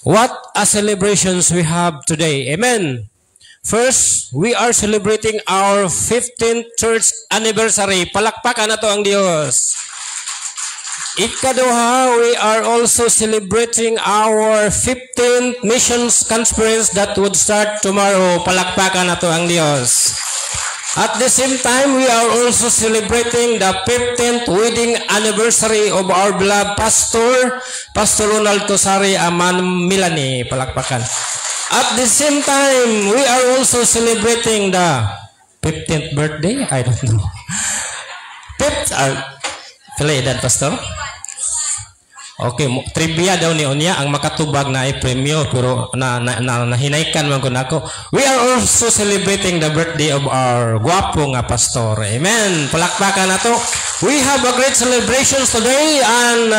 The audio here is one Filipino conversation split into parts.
What a celebrations we have today. Amen. First, we are celebrating our 15th church anniversary. Palakpakan na to ang Diyos. Ikaduha, we are also celebrating our 15th missions conference that would start tomorrow. Palakpakan na to ang Diyos. At the same time, we are also celebrating the 15th wedding anniversary of our beloved Pastor Ronald Tosari Aman Milani. Palakpakan. At the same time, we are also celebrating the 15th birthday. I don't know. Pila edad, Pastor? Okay, trivia daw ni Unya ang makatubag na i-premyo pero nahinaykan man ko nako. We are also celebrating the birthday of our guwapo nga pastor. Amen. Palakpakan nato. We have a great celebrations today and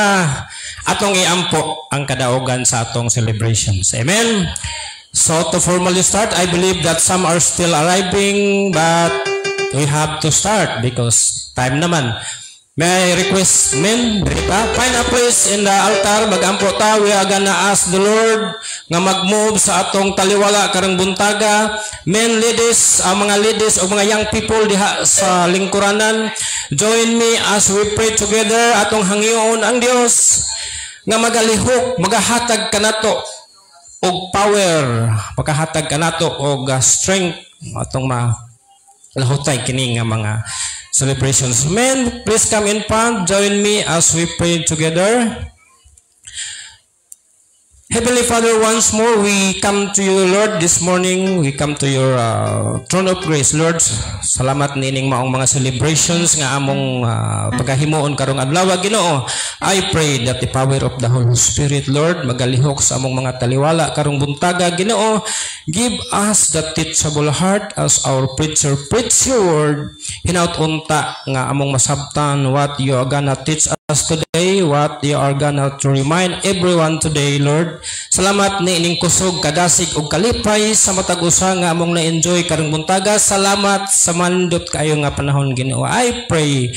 atong iampo ang kadaugan sa atong celebrations. Amen. So to formally start, I believe that some are still arriving but we have to start because time naman. May I request men, find a place in the altar, magampo ta, we are gonna ask the Lord nga mag-move sa atong taliwala karang buntaga. Men, ladies, mga ladies o mga young people diha sa lingkuranan, join me as we pray together atong hangyoon ang Dios nga magalihok, magahatag kanato og power, magahatag kanato og strength atong malahutay kini nga mga celebrations. Men, please come in front. Join me as we pray together. Heavenly Father, once more we come to you, Lord, this morning. We come to your throne of grace, Lord. Salamat nining maong mga celebrations nga among pagahimoon karong adlaw, Ginoo. I pray that the power of the Holy Spirit, Lord, magalihok sa among mga taliwala karong buntaga, Ginoo. Give us the teachable heart as our preacher preach your word. Hinaut unta nga among masabtan what you are gonna teach us today, what you are gonna to remind everyone today, Lord. Salamat ni ining kusog, kadasig ug kalipay sa matag usa nga among na-enjoy karong buntaga. Salamat sa mandot kayo nga panahon, Ginoo. I pray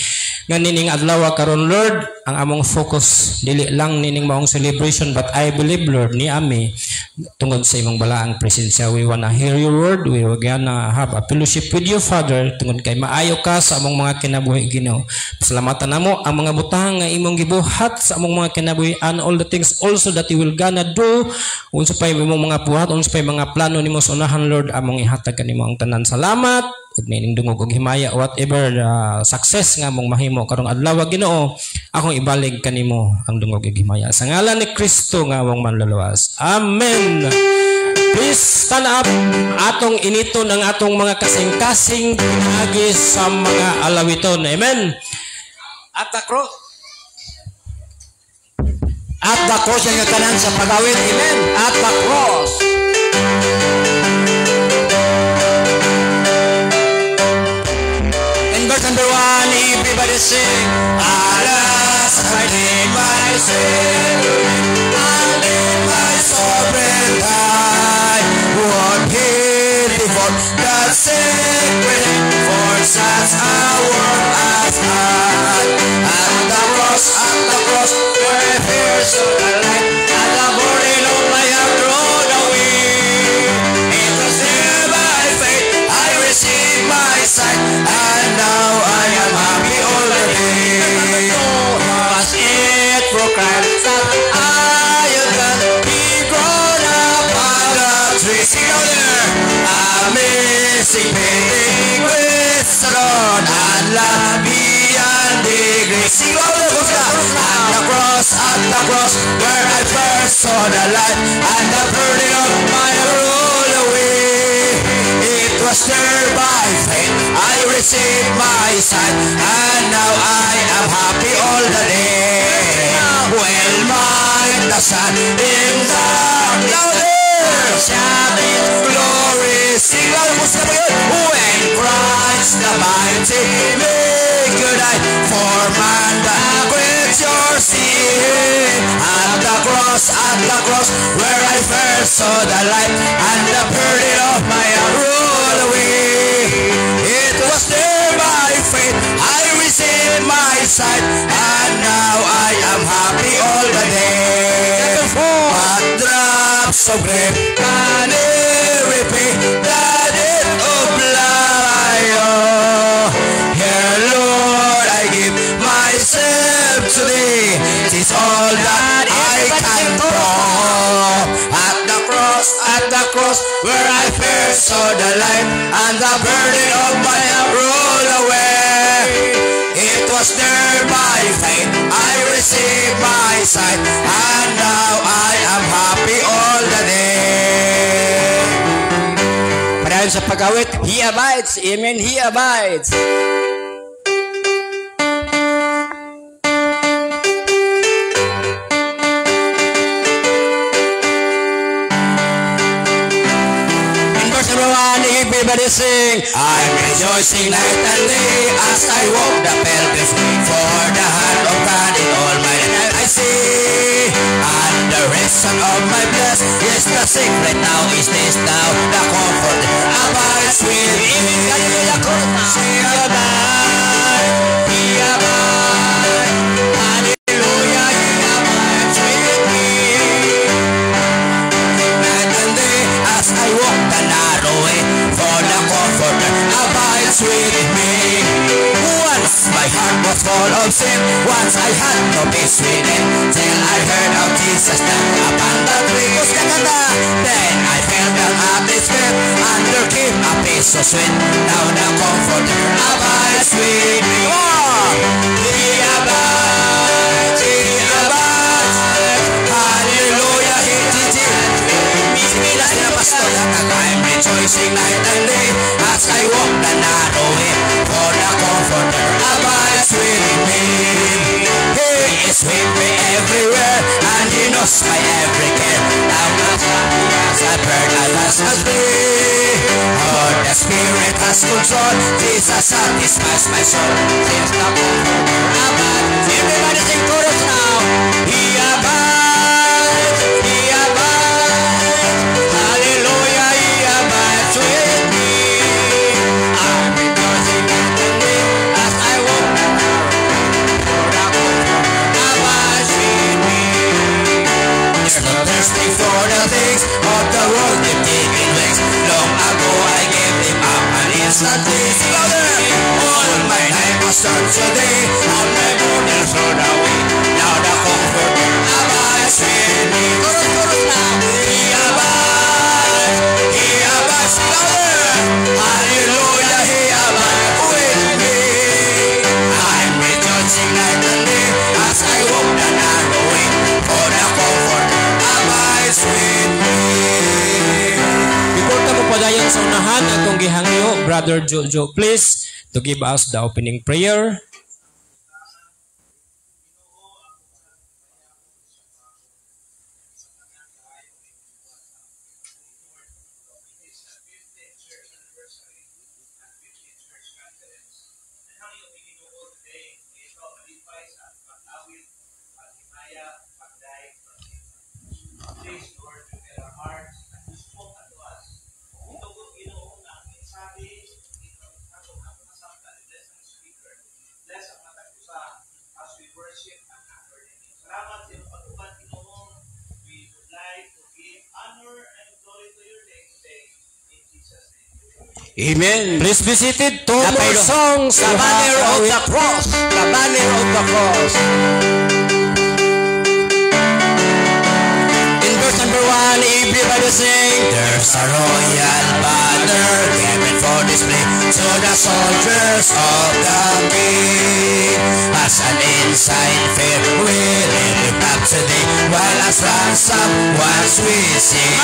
nga nining adlaw karon, Lord, ang among focus dili lang nining maong celebration but I believe, Lord, ni ami tungod sa imong balaang presensya. We wanna hear your word. We wanna have a fellowship with you, Father, tungod kay maayo ka sa among mga kinabuhi, Ginoo. Pasalamatan namo ang mga butang nga imong gibuhat sa among mga kinabuhi and all the things also that you will gonna do unsa pay imong mga buhat, unsa pay mga plano nimo sa unahan, Lord, among ihatag kanimo ang tanan. Salamat ug nining dungog ug himaya whatever success nga among mahimo karong adlaw, Ginoo. Akong ibalig kanimo ang dungog ug himaya sa ngalan ni Kristo nga among manluluwas. Amen. Please stand up. Atong initon ang atong mga kasing-kasing pinagi sa mga alawiton. Amen. At the cross. At the cross yung kanan sa pagawin. Amen. At the cross. In verse number 1, everybody sing. Alas, I need my sin. I need my sovereign God. What beautiful that sacred for such a world as God. At the cross, where I pierce to the light, and the burden of my heart thrown away. It was there by faith I received my sight, and now I am happy all the day. Was it for Christ that I have done? He brought up on the tree. Sing out there. Amazing painting with salon and love beyond degree. Sing out there. At the cross, where I first saw the light, and the burden of my roll away. It was there by faith I received my sight, and now I am happy all the day. Well, might the sun in the shining glory, sing out when Christ the mighty make you die for man the great your sin. At the cross, where I first saw the light, and the burden of my heart rolled away. It was there by faith I received my sight, and now I am happy all the day. What drop cross of grief, and every pain that it of blood. Here, Lord, I give myself to thee. It is all that I can do. At the cross, where I first saw the light, and the burden of my rolled away. It was there by faith I received my sight, and now I am happy all the day. Parayon sa pag-awit, He abides. Amen, He abides. Everybody sing. I'm rejoicing night and day as I walk the pilgrim's way, for the hand of God in all my life I see. And the reason of my bliss is the secret now is this now, the comfort abides with me. Sing abide, He abides. Hallelujah, He abides with me. Night and day as I walk the narrow way, for the comforter abides with me. Once my heart was full of sin, once I had no peace within, till I heard of Jesus stand upon the tree. Then I felt the atmosphere, and there came a peace so sweet. Now the comforter abides with me. Oh! He abides, He abides. Hallelujah, He abides. I'm rejoicing night and day as I walk the narrow way, for the comforter abides with me. He is with me everywhere, and He knows my every care. Now as happy as a bird I must be. Oh, the Spirit has control, Jesus satisfies my soul. Says the comforter abides. Everybody sing chorus now. He abides, He abides. Hallelujah, He abides with me. I'm rejoicing night and day as I walk the narrow way, for the comforter abides with me. There's no thirsting for the things of the world, they've taken wings. Long ago I gave them up, and instantly all my life was turned today, all my burdens rolled away. Now the comforter abides with me. Chorus now. He abides, He abides louder. Hallelujah, He abides with me. I'm rejoicing night and day as I walk the narrow way, for the comforter abides with me. Before ka mo padayon sa unahan, atong gihangyo, Brother Jojo, please, to give us the opening prayer. Amen. Please be seated. Two The more songs. The banner of the cross. The banner of the cross. In verse number 1, everybody sing. There's a royal banner given for display to the soldiers of the king. As an ensign fair we lift up today, while as ransom once we sing.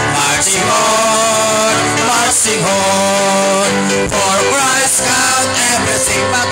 Marching on, marching on, for Christ count everything but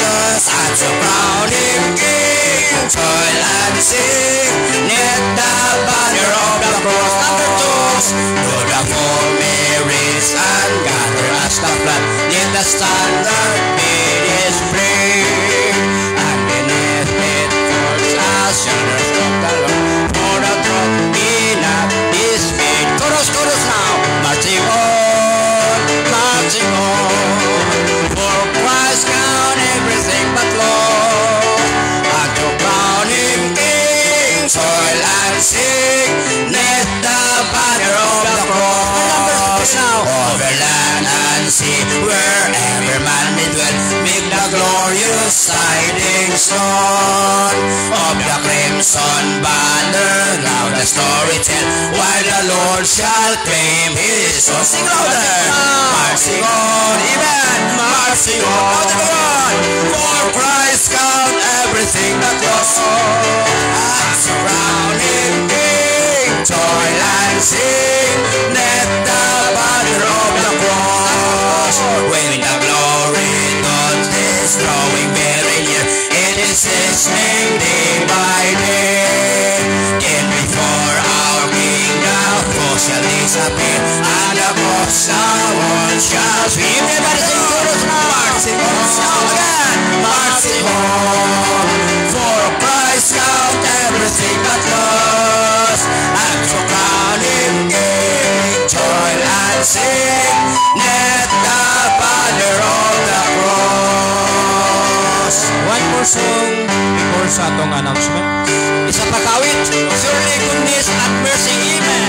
us, and to crown Him King. Toil and sing, knit the banner of the cross. Number 2, to the four Marys and gather as the flood, let the standard be displayed, and beneath it falls as shoulders of the Lord, for the throne be not dismayed. Chorus now. Marching on, marching on, for Christ crown everything but lost, and to crown Him King. Toil and sing, cornerstone of the crimson banner. Now the story tell why the Lord shall claim his own. Sing louder. Marching on, amen. Marching on, louder on. For Christ count everything that was and surrounding King. Joy and sing, let the banner of the cross. When the glory God is drawing very near, it is His name day by day. And before our King the foe shall disappear, and the cross our world shall sweep. Everybody sing chorus now. Marching on, shout again. Marching on, for Christ count everything but loss, and for crowning King, joy and sing, let the banner of the cross. One more song before sa atong announcement. Isa pa kawit, surely goodness and mercy, amen.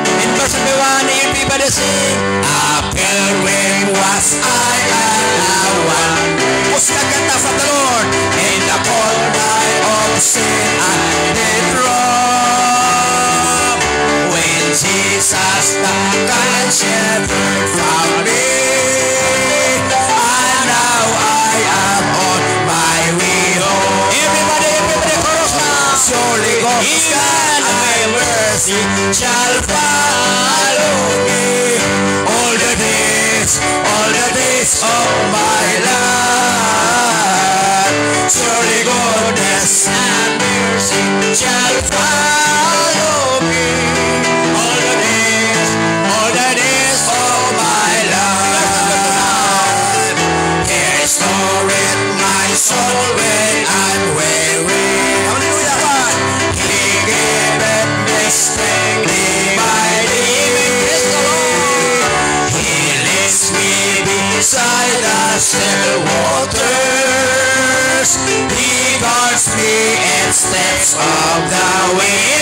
In verse number 1, everybody sing. A pilgrim was I and a one who's the gift of the Lord in the cold night of sin and death wrong. When Jesus the kind shepherd found me, and now I am on my way home. Everybody, chorus now. Surely God's hand and mercy shall follow me all the days of my life. Surely goodness and mercy shall follow me all the days of my life. Restore my soul when I'm weary. Hallelujah. He giveth me strength day by day. He leads me beside the still waters. He guards me in steps of the way.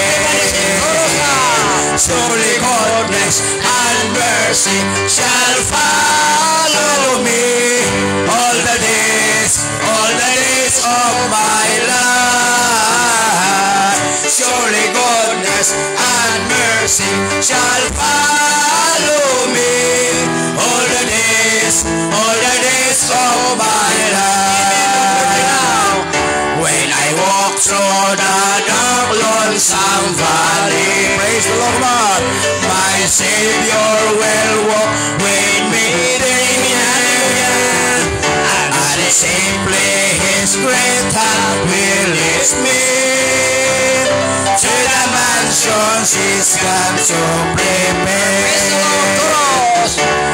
Surely goodness and mercy shall follow me all the days of my life. Surely goodness and mercy shall follow me all the days of my life. When I walk through the dark lonesome valley, praise the Lord, my Savior will walk with me there. And simply His great hand will lift me to the mansions He's come to prepare.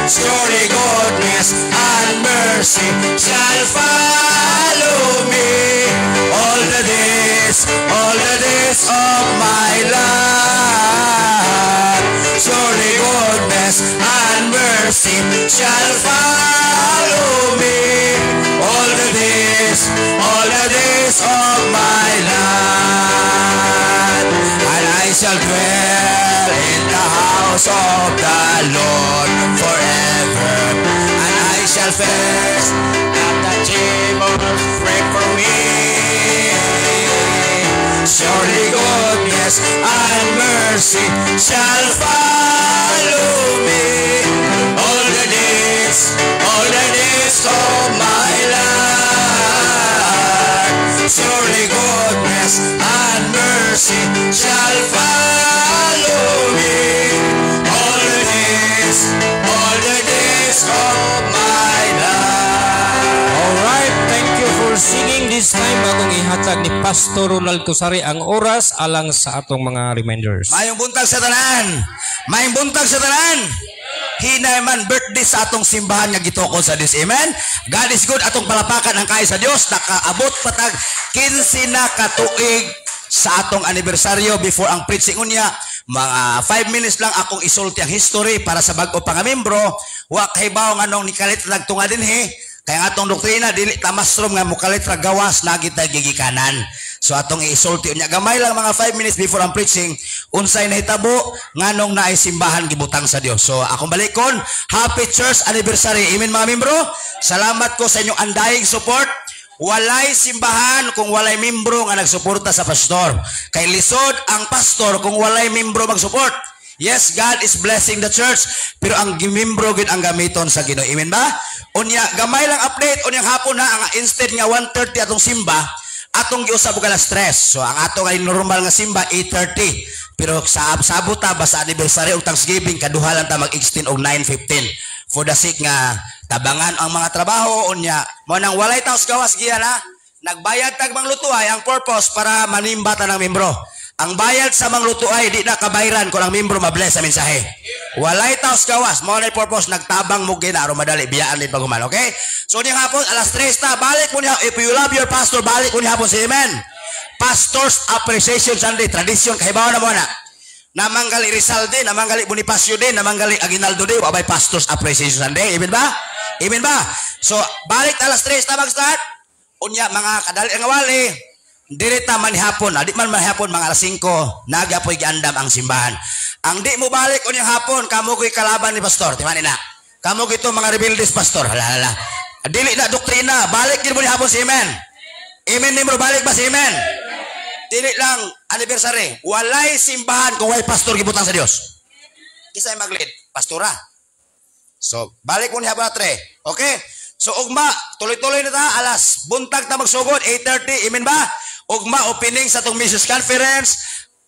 Surely goodness and mercy shall follow me all the days of my life. Surely goodness and mercy shall follow me all the days of my life. And I shall dwell in the house of the Lord forever, and I shall feast at the table spread for me. Surely goodness and mercy shall follow me all the days of my life. Surely goodness and mercy shall follow me all the days of my life. Alright, thank you for singing this time. Akong ihatag ni Pastor Ronald Kusari ang oras alang sa atong mga reminders. Mayong buntag sa tanan. Hinay man birthday sa atong simbahan nga gitukod sa Dios. Amen. God is good. Atong palapakan ang kay sa Dios. Nakaabot patag 15 na katuig sa atong anibersaryo before ang preaching unya. Mga 5 minutes lang akong isulti ang history para sa bag-o pa nga membro. Wa kay bawo nga nung nikalit nagtunga dinhi. Kaya nga atong doktrina dili tamastrom nga mukalit ra gawas lagi ta gigikanan. So atong isulti unya gamay lang mga 5 minutes before ang preaching unsay nahitabo nganong naay simbahan gibutang sa Dios. So akong balikon, happy church anniversary. Amen mga membro. Salamat ko sa inyong andayeng support. Walay simbahan kung walay membro nga nagsuporta sa pastor. Kay lisod ang pastor kung walay membro mag-support. Yes, God is blessing the church, pero ang membro gid ang gamiton sa Ginoo. Amen ba? Unya gamay lang update unyang hapon na ang instead nga 1:30 atong simba, atong giusab og alas 3. So ang ato kay normal nga simba 8:30. Pero sa sabot ta ba sa anniversary og Thanksgiving kaduha lang ta mag-extend og 9:15. For the sake nga tabangan ang mga trabaho unya mo nang walay taos gawas giya na nagbayad tag manglutuay ang purpose para manimbata ng membro. Ang bayad sa manglutuay di na kabayran kung ang membro mabless sa mensahe. Walay taos gawas mo na purpose nagtabang mo gina aron madali biyaan din paguman, okay? So ni hapon alas 3 ta balik mo niya, if you love your pastor balik mo ni hapon si amen. Pastors Appreciation Sunday tradition kahibaw na mo na. Namanggali Rizal din, namanggali Bonifacio din, namanggali Aguinaldo din, wabay Pastors Appreciation Sunday. Amen ba? Amen ba? So, balik alas 3 na mag-start. Unya, mga kadali ang awali, dirita manihapon, di man manihapon, mga alas 5, nagapoy giandam ang simbahan. Ang di mo balik unyang hapon, kamo ko'y kalaban ni Pastor. Timanin na. Kamo ko'y mga rebeldes, Pastor. Hala. Dili na doktrina, balik din mo ni hapon si amen. Amen ni mo, balik ba si amen? Dili lang anniversary. Walay simbahan kung walay pastor gibutang sa Dios. Kisay mag-lead, pastora. So, balik mo ni hapon na 3. Okay? So, ugma, tuloy-tuloy na ta, alas, buntag ta magsugod, 8:30, amen ba? Ugma, opening sa itong Missions Conference,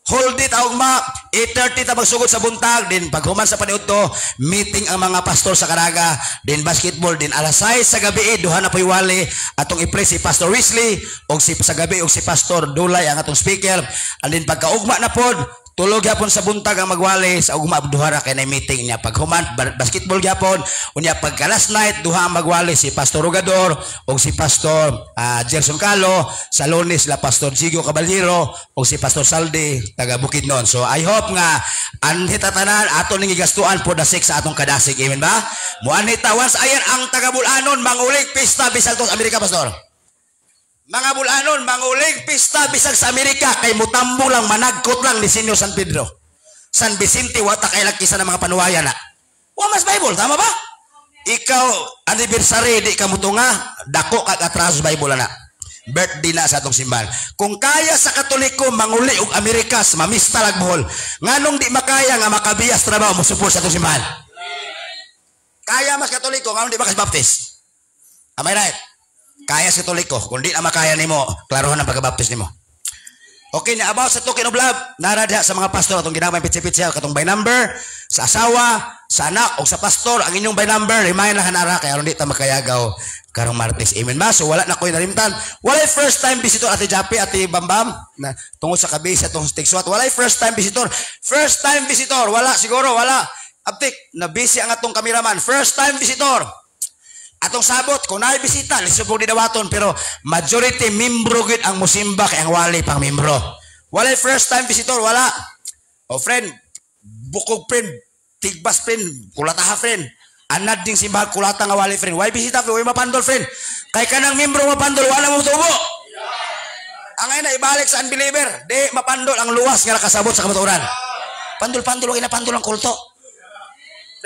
hold it, ugma, 8:30 ta magsugod sa buntag, din paghuman sa paniud to, meeting ang mga pastor sa Caraga, din basketball, din alas 6 sa gabi, duha na po'y wali, atong i-pray si Pastor Wesley, o si sa gabi, o si Pastor Dulay, ang atong speaker, and din pagkaugma na pod, tulog yapon sa buntag ang magwali sa ugma duha kay na meeting niya paghuman basketball yapon unya pagka last night duha ang magwali si Pastor Rugador o si Pastor Gerson Calo sa Lunes la Pastor Gigo Caballero o si Pastor Saldi taga Bukidnon. So I hope nga anhita tanan aton ning igastuan for the sake sa atong kadasig, amen ba? Muanhita once ayan ang taga Bulanon mangulig pista bisag sa Amerika, Pastor. Mga Bulanon, manguling pista bisag sa Amerika kay mutambo lang managkot lang ni Senyor San Pedro. San Vicente wata kay lakisa ng mga panuwaya na. Wa mas Bible, tama ba? Ikaw anniversary di ka mutunga, dako kag atraso Bible na. Birthday na sa atong simbahan. Kung kaya sa Katoliko manguli og Amerikas, mamista lag buhol. Nganong di makaya nga makabiyas trabaho mo support sa atong simbahan? Kaya mas Katoliko, nganong di makas baptist? Am I right? Kaya sa Katoliko, kung di na makaya nimo, klarohan ang pagkabaptis nimo. Okay, na about sa token of love, naradya sa mga pastor, atong ginamay pitsi-pitsi, katong by number, sa asawa, sa anak, o sa pastor, ang inyong by number, remind na hanara, kaya hindi ta makayagaw karong Martes. Amen ba? So wala na ko'y nalimtan. Walay first time visitor, Ate Japi, Ate Bambam, na tungod sa kabisa, itong stickswat. Walay first time visitor. First time visitor, wala, siguro, wala. Aptik, na busy ang atong kameraman. First time visitor. Atong sabot, kung naay bisita, lisubog di dawaton, pero majority membro gid ang musimba kay ang wali pang membro. Walay first time visitor, wala. O friend, bukog friend, tigbas friend, kulataha friend. Anad ding simbahan kulata nga wali friend. Why bisita, why mapandol friend? Kay kanang membro mapandol, wala mo tubo. Ang ay na ibalik sa unbeliever, di mapandol ang luwas nga nakasabot sa kamaturan. Pandol-pandol, wag napandol ang kulto.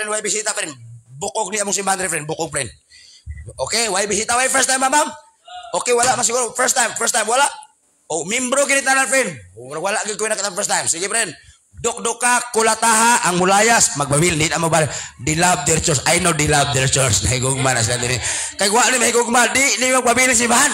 Friend, why bisita friend? Bukog ni among simbahan friend, bukog friend. Okay, why bisita? Why first time, ma'am? Okay, wala man siguro. First time, wala. Oh, membro kinit na friend. Wala gid ko na katang first time. Sige, friend. Dok-doka, kulataha, ang mulayas, magbabil, di na mabal. They love their church. I know they love their church. Nahigugma na sila din. Kaya wala ni mahigugma, di magbabil si bahan.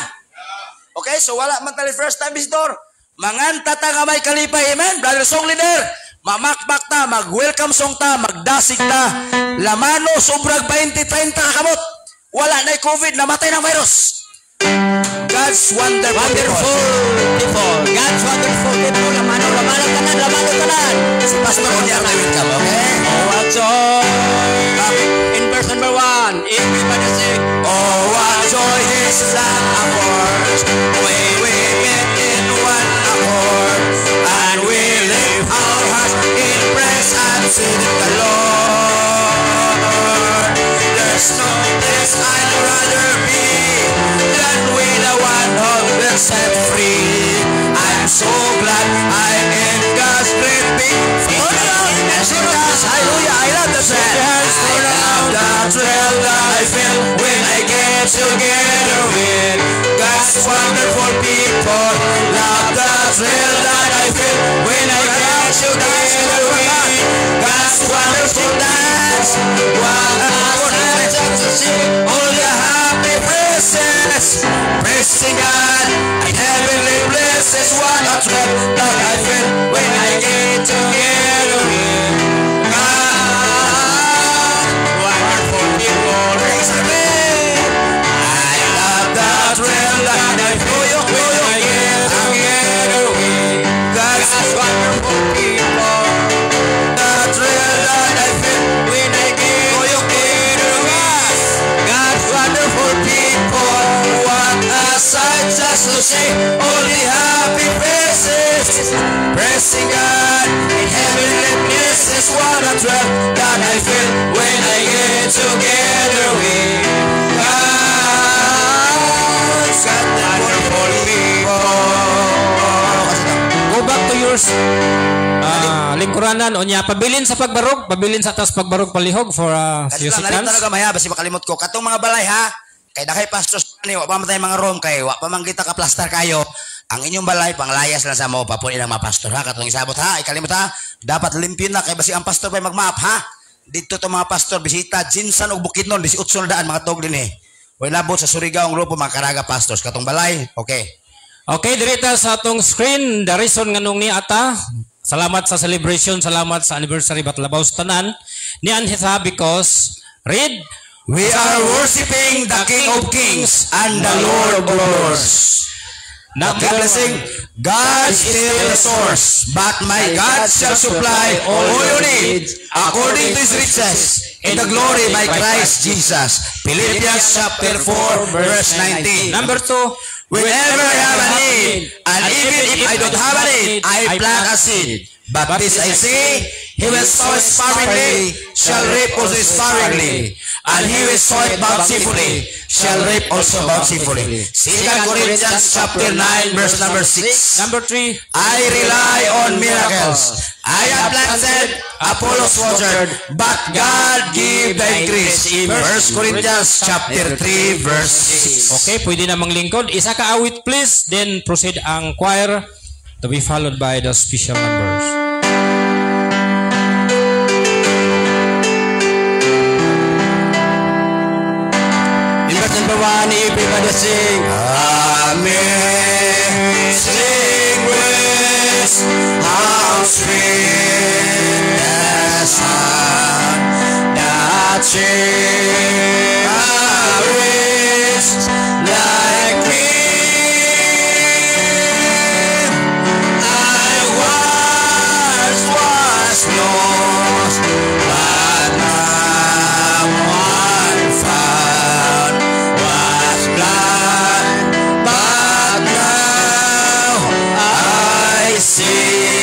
Okay, so wala man tali first time visitor. Manganta ta nga may kalipay, amen? Brother song leader, mamakbak ta, mag-welcome song ta, magdasig ta. Lamano, sobrag 20-30 kakamot. Wala na COVID, namatay ng virus. God's wonderful people. God's wonderful people. Lamano kanan. Si Pastor Onya na welcome, okay? Oh, what joy. In verse number 1, everybody sing. Oh, what joy is that ours. We get in one accord. And we lift our hearts in praise and sing the Lord. There's no place I'd rather be than with the one who will set free. I'm so glad I'm in God's great big family. thrill that I feel when I get together with God's wonderful dance. What a sight to see all the happy faces, praising God in heavenly places. What a thrill that I feel when I get together with God. Wonderful people, praise me. I love the thrill that I feel when I get together with God's wonderful people. The thrill that I feel when I get together with God's wonderful people. What a sight just to see all the happy faces, praising God in heavenly places. What a thrill that I feel when I get together with God's wonderful people. Go back to yours. Lingkuranan o niya. Pabilin sa pagbarog. Pabilin sa taas pagbarog palihog for few Kasi lang, seconds. talaga maya, basi makalimot ko. Katong mga balay ha, kay dakay pastos, wa pa man tayo mga room, kay wa pa man kita ka-plaster kayo. Ang inyong balay, panglayas lang sa mo, papunin ang mga pastor ha. Katong isabot ha, ikalimot ha, dapat limpyo na, kay basi ang pastor pa mag-map ha. Dito to mga pastor, bisita, Jinsan o Bukidnon, 18 na daan, mga tog din eh. Wala labot sa Surigao, ang grupo, mga Karaga pastors. Katong balay, okay. Okay, dirita sa atong screen. The reason nga nung ni ata, salamat sa celebration, salamat sa anniversary Batlabaw sa tanan. Niyan hita because, read, We are worshiping the King of Kings and the Lord of Lords. number God blessing. God is still the source, but my God shall supply all your needs according to His riches in the glory by Christ Jesus. Philippians chapter 4 verse 19. Number 2, Whenever I have a need, and even if I don't have a need, I plant a seed. But this I say, he will sow sparingly, shall reap also sparingly. And he will sow it bountifully, shall reap also bountifully. 2 Corinthians chapter 9 verse number 6. number 3, I rely on miracles. I have planted, Apollos watered, but God give the increase. In 1 Corinthians chapter 3 verse 6. okay, pwede namang lingkod. Isa ka awit please, then proceed ang choir to be followed by the special numbers. Number 1, everybody sing. Amazing grace, how sweet the sound that saved a wretch like me. I was lost, but now I'm found. Was blind, but now I see.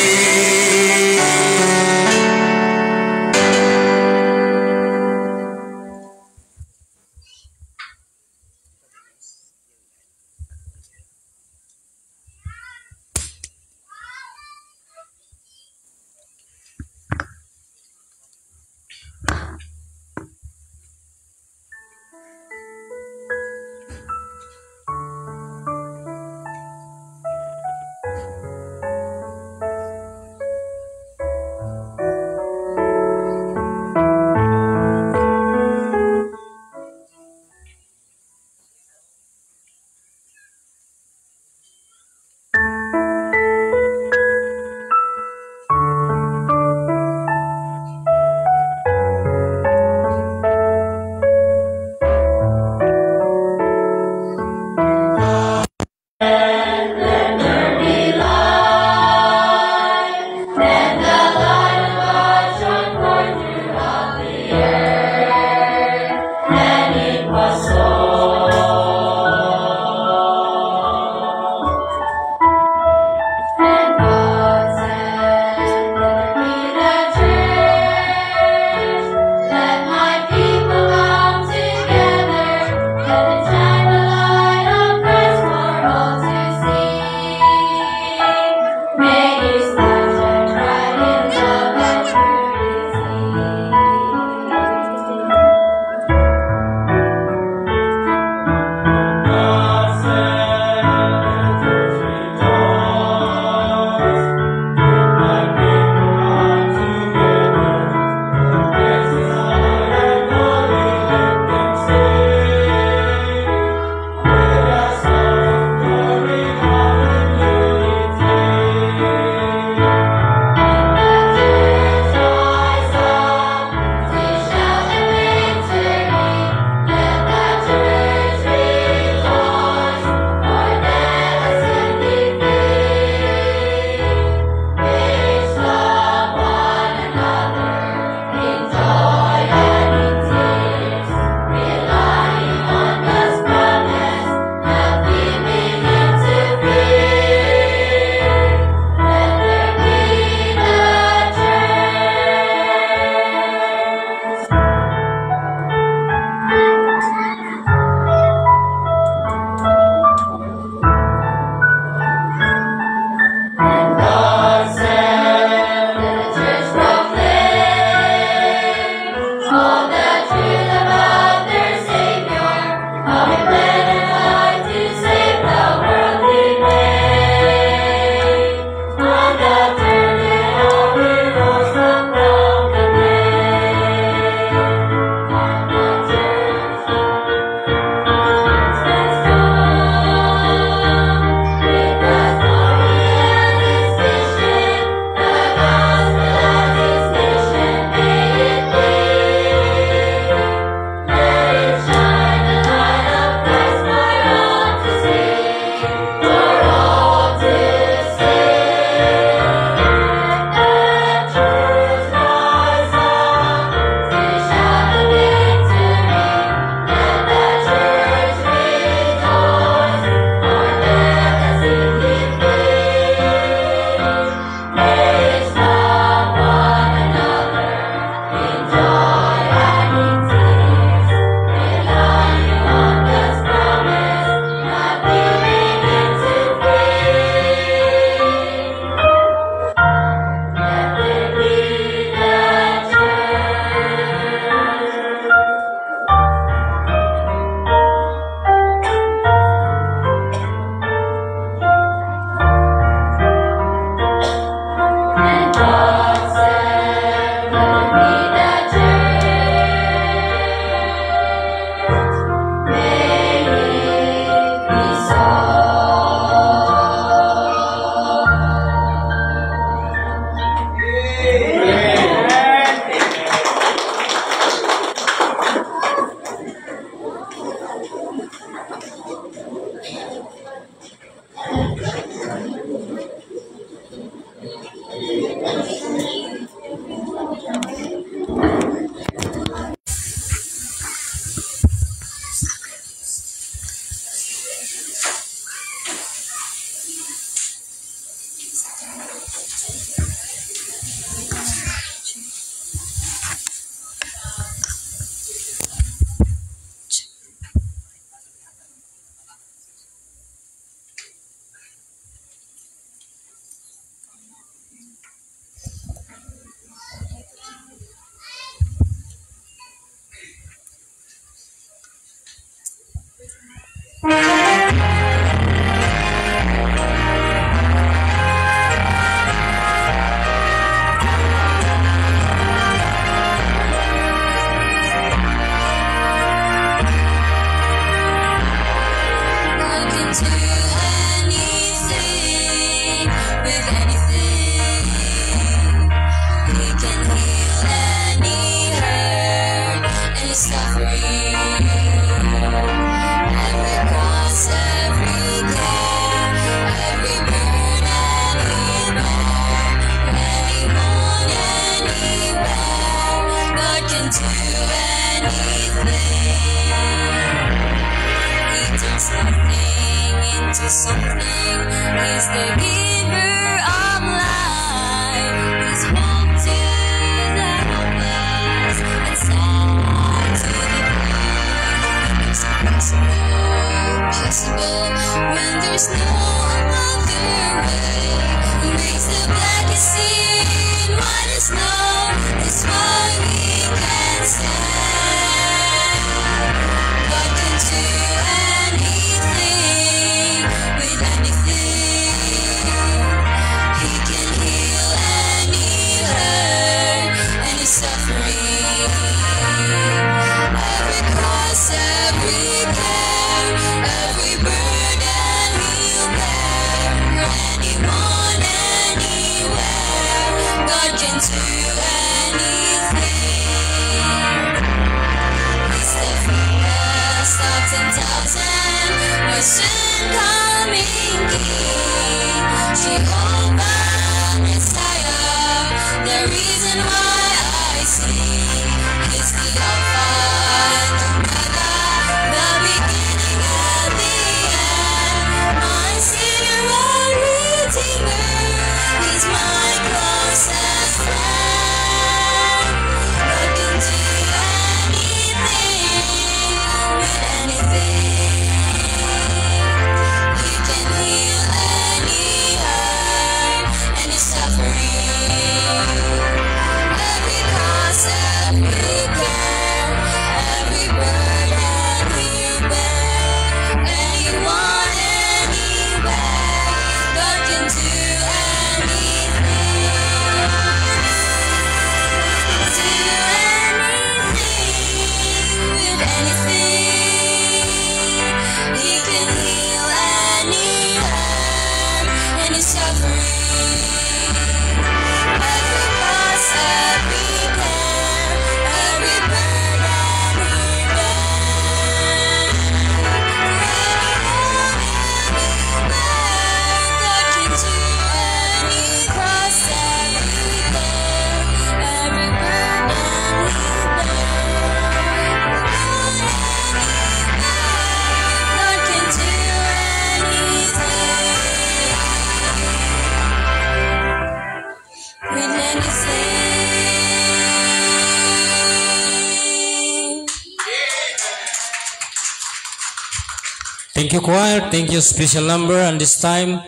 Thank you, choir. Thank you, special number. And this time,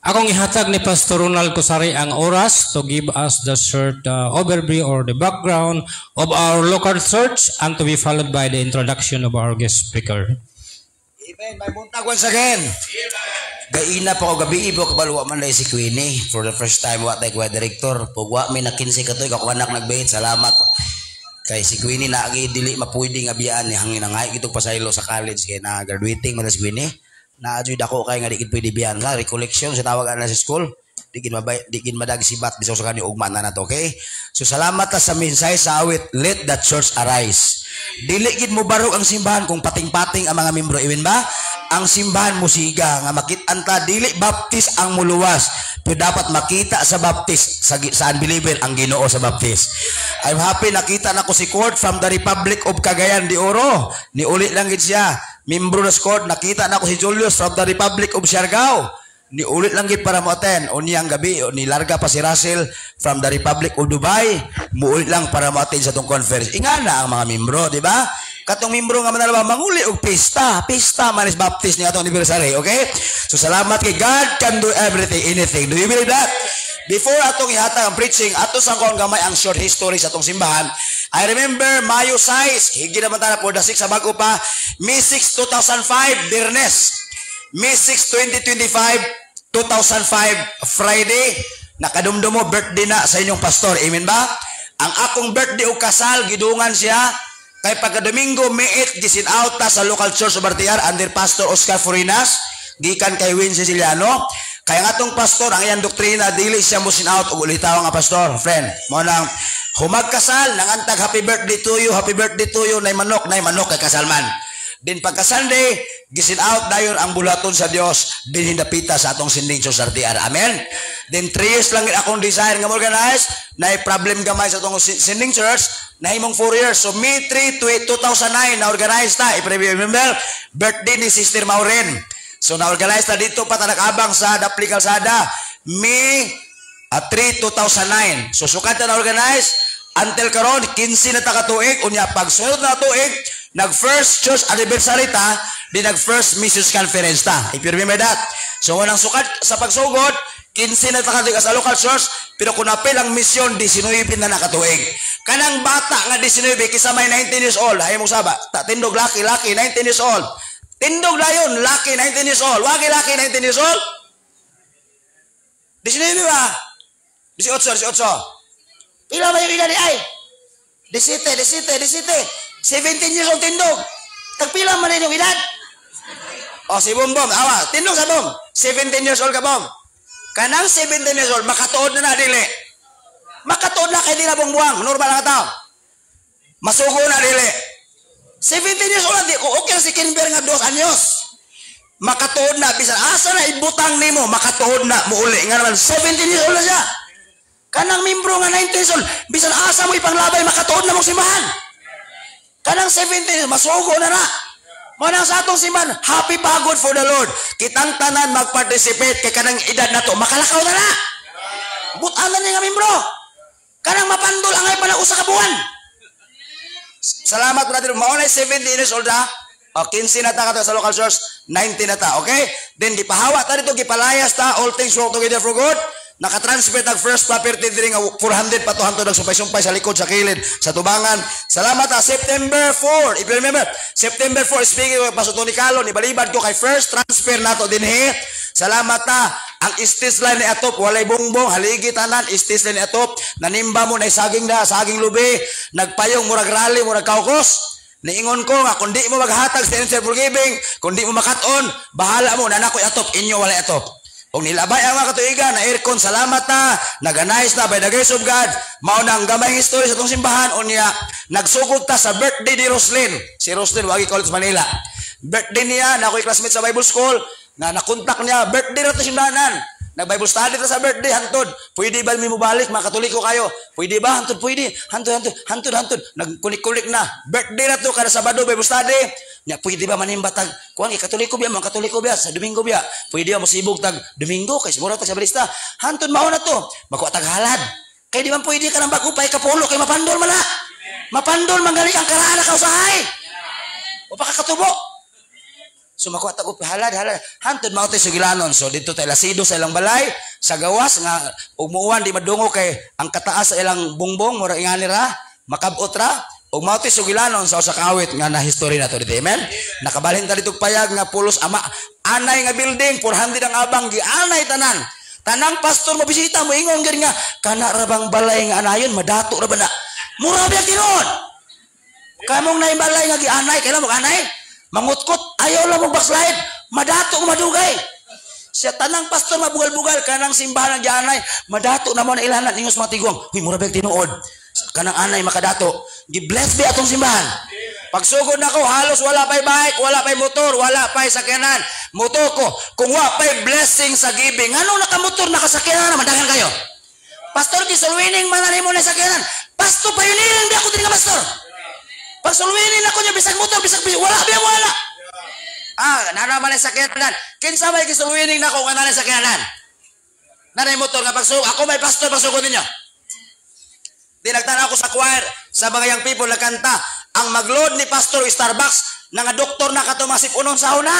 akong ihatag ni Pastor Ronald Cosari ang oras to give us the short overview or the background of our local church and to be followed by the introduction of our guest speaker. Amen. May buntag once again. Gaina pa ko gabi ibo kabalwa man lay si Queenie for the first time wa tay kwa director pugwa may na 15 katoy ka anak nagbayad salamat kay si Queenie na agi dili mapuydi nga biyaan ni hangin ngay kitog pasaylo sa college kay na graduating man si Queenie na adjud ako kay nga di kid pwede biyan sa recollection sa tawag ana sa school di gid madag sibat bisaw sa kani ugma na nato okay so salamat ta sa mensahe sa awit let the church arise dili gid mo barog ang simbahan kung pating-pating ang mga membro iwen ba ang simbahan musiga nga makit-an ta dili baptis ang muluwas pero dapat makita sa baptis sa unbeliever ang Ginoo sa baptis. I'm happy nakita na ko si Court from the Republic of Cagayan de Oro. Niuli lang gid siya. Membro na Court, nakita na ko si Julius from the Republic of Siargao. Niulit lang gid para mo attend. O niyang gabi, nilarga pa si Russell from the Republic of Dubai. Muulit lang para mo attend sa tong conference. Ingana ang mga membro, di ba? Katong membro nga manalawa, manguli og pista. Pista man is baptist niya atong anniversary, okay? So salamat kay God can do everything, anything. Do you believe that? Before atong ihatag ang preaching, ato sang kon gamay ang short history sa atong simbahan. I remember Mayo 6, higi naman tayo for the 6 sa bago pa. May 6, 2005, Birnes. May 6, 2025, 2005, Friday. Nakadumdumo birthday na sa inyong pastor. Amen ba? Ang akong birthday o kasal, gidungan siya. Kay pagka-Domingo, May 8, gisin out ta sa local church of Bartiar under Pastor Oscar Forinas. Gikan kay Win Siciliano. Kaya nga itong pastor, ang iyang doktrina, dili siya mo sin out o ulitaw nga pastor. Friend, mo nang humagkasal, nangantag happy birthday to you, nay manok kay kasalman. Din pagka Sunday, gisin out dayon ang bulaton sa Dios, din hindapita sa atong sinding church Bartiar. Amen. Then 3 years lang akong desire nga organize, na problem gamay sa atong sinding church, na himong 4 years. So May 3 to 2009 na organize ta. If you remember, birthday ni Sister Maureen. So na-organize na dito pa abang sa Dapli Calzada, May 3, 2009. So sukat na na-organize, until karon 15 na takatuig, unya pagsunod na tuig, nag-first church anniversary ta, di nag-first missions conference ta. If you remember that. So unang sukat sa pagsugod, 15 na takatuig sa local church, pero kung napil ang misyon, 19 na nakatuig. Kanang bata nga 19, kisa may 19 years old, hay mong saba, tindog laki, 19 years old. Tindog layon, laki, 19 years old. Wagi laki, 19 years old. 19 ba? 18. Pila ba yung edad ni ay? 17. 17 years old tindog. Tagpila man yung edad? O, si Bom. Awa, tindog sa Bom. 17 years old ka, Bom. Kanang 17 years old, makatuod na dili. Makatuod na kay di na buang-buang. Normal lang tao. Masugo na dili. 17 years old, di ko okay si Kinber nga 2 anyos. Makatuod na, bisan asa na ibutang nimo, makatuod na, muuli. Nga naman, 17 years old na siya. Kanang membro nga 19 years old, bisan asa mo ipanglabay, makatuod na mong simbahan. Kanang 17 years, masugo na na. Manang sa atong simbahan, happy pagod for the Lord. Kitang tanan mag-participate, kay kanang edad na to, makalakaw na na. Butanan niya nga membro. Kanang mapandol, angay pa na usa ka buwan. Salamat brother. Maunay 17 years old na. O 15 na ta sa local church, 19 na ta. Okay? Then gipahawa ta dito, gipalayas ta, all things work together for good. Nakatransfer tag first property diri nga 400 pa to hantod nagsumpay-sumpay sa likod sa kilid sa tubangan. Salamat ta. September 4. If you remember, September 4 speaking of Pastor Tony Calo, ni balibad ko kay first transfer nato dinhi. Salamat ta. Ang istis line ni atop walay bongbong, haligi tanan istis line ni atop. Nanimba mo na saging lubi, nagpayong murag rally, murag kaukos. Niingon ko nga kundi mo maghatag sa answer forgiving, kundi mo makaton, bahala mo nanakoy atop, inyo walay atop. Kung nilabay ang mga katuigan na aircon, salamat na, nag-anais na by the grace of God, maunang gamay history sa itong simbahan, o niya, nagsugod ta sa birthday ni Roslyn. Si Roslyn, Wagi College, Manila. Birthday niya, na ako'y classmate sa Bible School, na nakontak niya, birthday na ito simbahanan. Nag-Bible study ta sa birthday, hantod. Pwede ba mi mo balik, mga katoliko kayo? Pwede ba? Hantod, pwede. Hantod. Nagkulik-kulik na. Birthday na to, kada Sabado, Bible study. Nya pwede ba manimbatag kuan kay katoliko biya mga katoliko biya sa Domingo biya pwede ba mosibog tag Domingo kay siguro tag sa balista hantod mao na to makuha tag halad kay di man pwede ka nang bagupay kapulo kay mapandol man na mapandol manggali ang karaan ka usahay o pa katubo so makuha tag halad hantod mao to sugilanon so dito tay lasido sa ilang balay sa gawas nga umuwan di madungo kay ang kataas sa ilang bungbong mura ingani ra makabot ra. Og mao ti sugilanon sa usa ka awit nga na history na to dito. Amen. Nakabalhin ta dito payag nga pulos ama anay nga building 400 ang abang gianay tanan. Tanang pastor mo bisita mo ingon gid nga kana ra bang balay nga anayon madato ra ba na. Mura ba tinon? Kamong nay balay nga gianay kailan mo anay? Mangutkot ayaw lang mo backslide. Madato ko madugay. Siya tanang pastor mabugal-bugal kanang simbahan nga gianay madato na mo na ilanan ingos matigong. Huy mura ba tinuod? Kanang anay makadato gi-bless bi atong simbahan Pagsugod na ko, halos wala pa'y bike, wala pa'y motor, wala pa'y sakyanan. Motor ko, kung wala pa'y blessing sa giving, anong nakamotor, nakasakyanan naman, dagan kayo. Pastor, kisulwining manani mo na sakyanan. Pastor, payunirin di ako din nga pastor. Pagsulwinin ako niya, bisag motor, bisag wala, wala. Nanaman na sakyanan. Kinsa may kisulwining na ko, kananay sakyanan. Nanay motor nga pagsugod, ako may pastor, pagsugod ninyo. Dinagtana ako sa choir, sa mga young people na kanta, ang magload ni Pastor Starbucks, na nga doktor na katumasip unong sa una.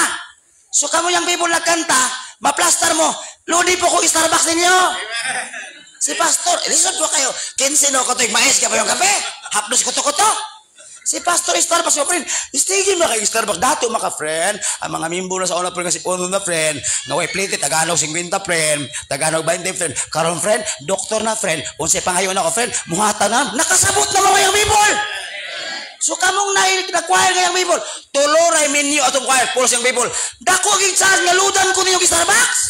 So kamo young people na kanta, maplastar mo, lodi po ko Starbucks ninyo. Si Pastor, lisod po kayo, 15 no, kato'y mais ka pa yung kape, hapdos kuto-kuto. Si Pastor Starbucks, yung friend, istigin mo kay Starbucks, dato maka friend, ang mga mimbo na sa una friend, kasi puno na friend, naway plate, Tagalog 50 friend, Tagalog 20 friend, karon friend, doktor na friend, unsay pangayon ako friend, muhata na, nakasabot na mga yung people. So kamong na-choir nga yung people, tuloray minyo atong choir, pulos yung people, dako aging saan nga ludan ko ninyo kay Starbucks.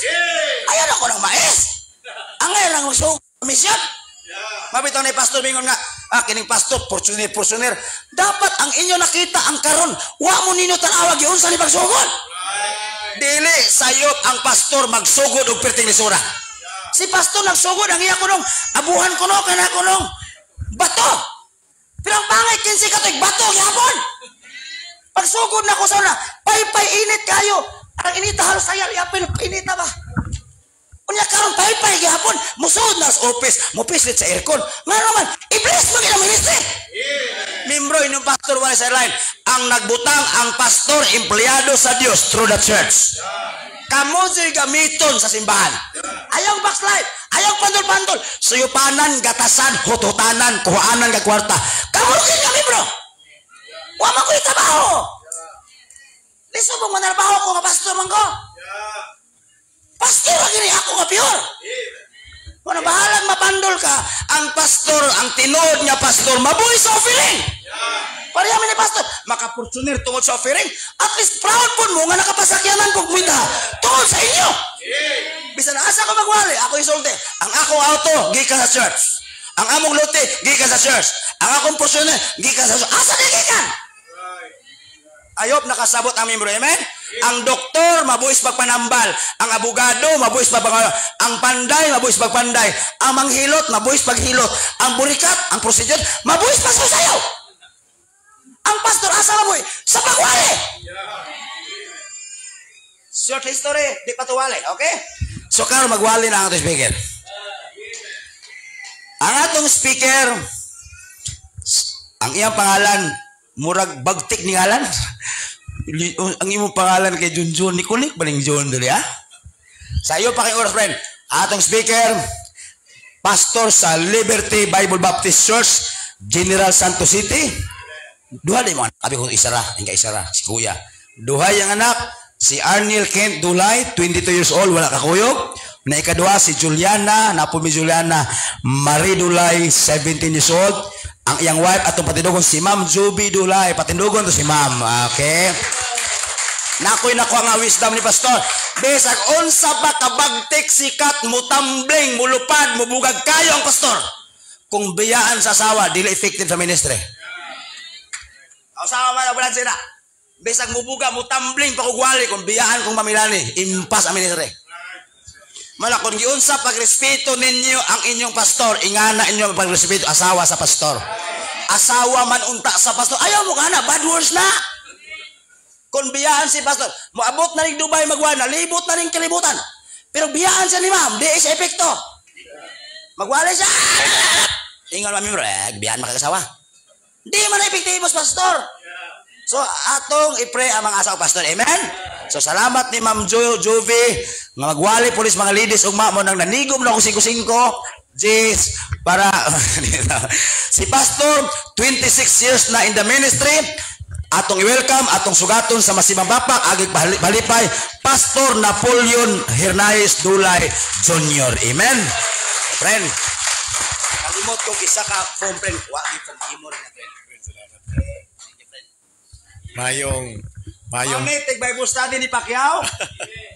Ayan ako ng mais. Ang ngayon lang magsugo, mission. Mabitaw na yung pastor bingon nga, kining pastor, portioner. Dapat ang inyo nakita ang karon, wa mo ninyo tanawag yun sa pagsugod. Dili sayop ang pastor magsugod og perting lisura. Si pastor nagsugod, ang iya ko nung, abuhan ko nung, kana ko nung, bato. Pero ang pangit, kinsi ka to'y bato, yapon. Pagsugod na ko sa una, pay init kayo. Ang inita halos sayal, yapin, init na ba? Unya karon pay gihapon musud na sa office mo pislit sa aircon nga naman i-bless mo gina ministry. Membro inyong pastor wala sa airline ang nagbutang ang pastor empleyado sa Dios through the church. Kamo jud gamiton sa simbahan. Ayaw backslide, ayaw pandol-pandol, suyupanan, gatasan, hututanan, kuhaanan ka kwarta. Kamo kin kami bro. Wa man ko trabaho. Liso mo man trabaho ko nga pastor man ko. Pastor, gini ako nga pure. Kung bahalang mapandol ka, ang pastor, ang tinod niya pastor, mabuhay sa offering. Pariyamin ni pastor, makapursuner tungod sa offering, at least proud po mo nga nakapasakyanan kong minda tungod sa inyo. Bisa na asa ko magwali, ako isulti. Ang akong auto, gikan sa church. Ang among lote, gikan sa church. Ang akong porsuner, gikan sa church. Asa na gikan? Ayop nakasabot ang membro, amen? Ang doktor, mabuhis pagpanambal. Ang abogado, mabuhis pagpanambal. Ang panday, mabuhis pagpanday. Ang manghilot, mabuhis paghilot. Ang burikat, ang procedure, mabuhis pagsusayaw. Ang pastor, asa mabuhi? Sa pagwali. Short history, di patuwali, okay? So, karon magwali na ang atong speaker. Ang atong speaker, ang iyang pangalan, murag bagtik ni ngalan. Ang imong pangalan kay Junjun ni Kunik baling John dali ha. Sa iyo pa kay oras friend. Atong speaker pastor sa Liberty Bible Baptist Church, General Santos City. Duha di mo abi ko isara, ingka isara si kuya. Duha yang anak si Arnel Kent Dulay, 22 years old, wala kakuyog. Na ikaduha si Juliana, napo mi Juliana Marie Dulay, 17 years old. Ang iyang wife atong patindugon si Ma'am Juby Dulay, patindugon to si Ma'am. Okay. Nakoy nako nga wisdom ni pastor. Besag unsa pa kabagtik sikat mo tumbling, mulupad, mubugag kayo ang pastor. Kung biyaan sa asawa, dili effective sa ministry. Asawa man ang sina. Besag mubuga mo tumbling pakugwali kung biyaan kung mamilani, impas ang ministry. Mala kung giunsa pagrespeto ninyo ang inyong pastor, ingana inyo pagrespeto asawa sa pastor. Asawa man unta sa pastor, ayaw mo kana bad words na. Kung biyaan si pastor, moabot na ning Dubai magwana, libot na ning kalibutan. Pero biyaan siya ni ma'am, di is epekto. Magwala siya. Ingon mami bro, biyaan makakasawa. Di man epektibo sa pastor. So atong i-pray ang mga asawa pastor. Amen. So salamat ni Ma'am Jovi nga magwali pulis mga ladies ugma mo nang nanigom na ko 5-5 Jis para si pastor 26 years na in the ministry. Atong i-welcome atong sugaton sa Masimang Bapak agig balipay Pastor Napoleon Hernandez Dulay Jr. Amen. Friend, kalimot ko isa ka from friend wa gi from imo na friend. Mayong Tig Bible study ni Pacquiao.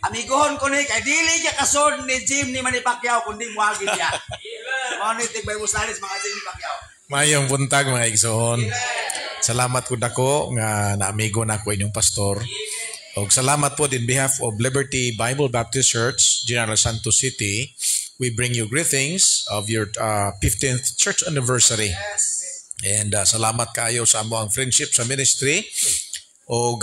Amigohon ko ni kay dili ka kasod ni Jim ni Manny Pacquiao kundi muagi niya. Tig Bible studies mga Jim ni Pacquiao. mayong buntag mga igsoon. Salamat po dako nga naamigo na ko inyong pastor. O salamat po in behalf of Liberty Bible Baptist Church, General Santos City. We bring you greetings of your 15th church anniversary. And salamat kayo sa amo ang friendship sa ministry o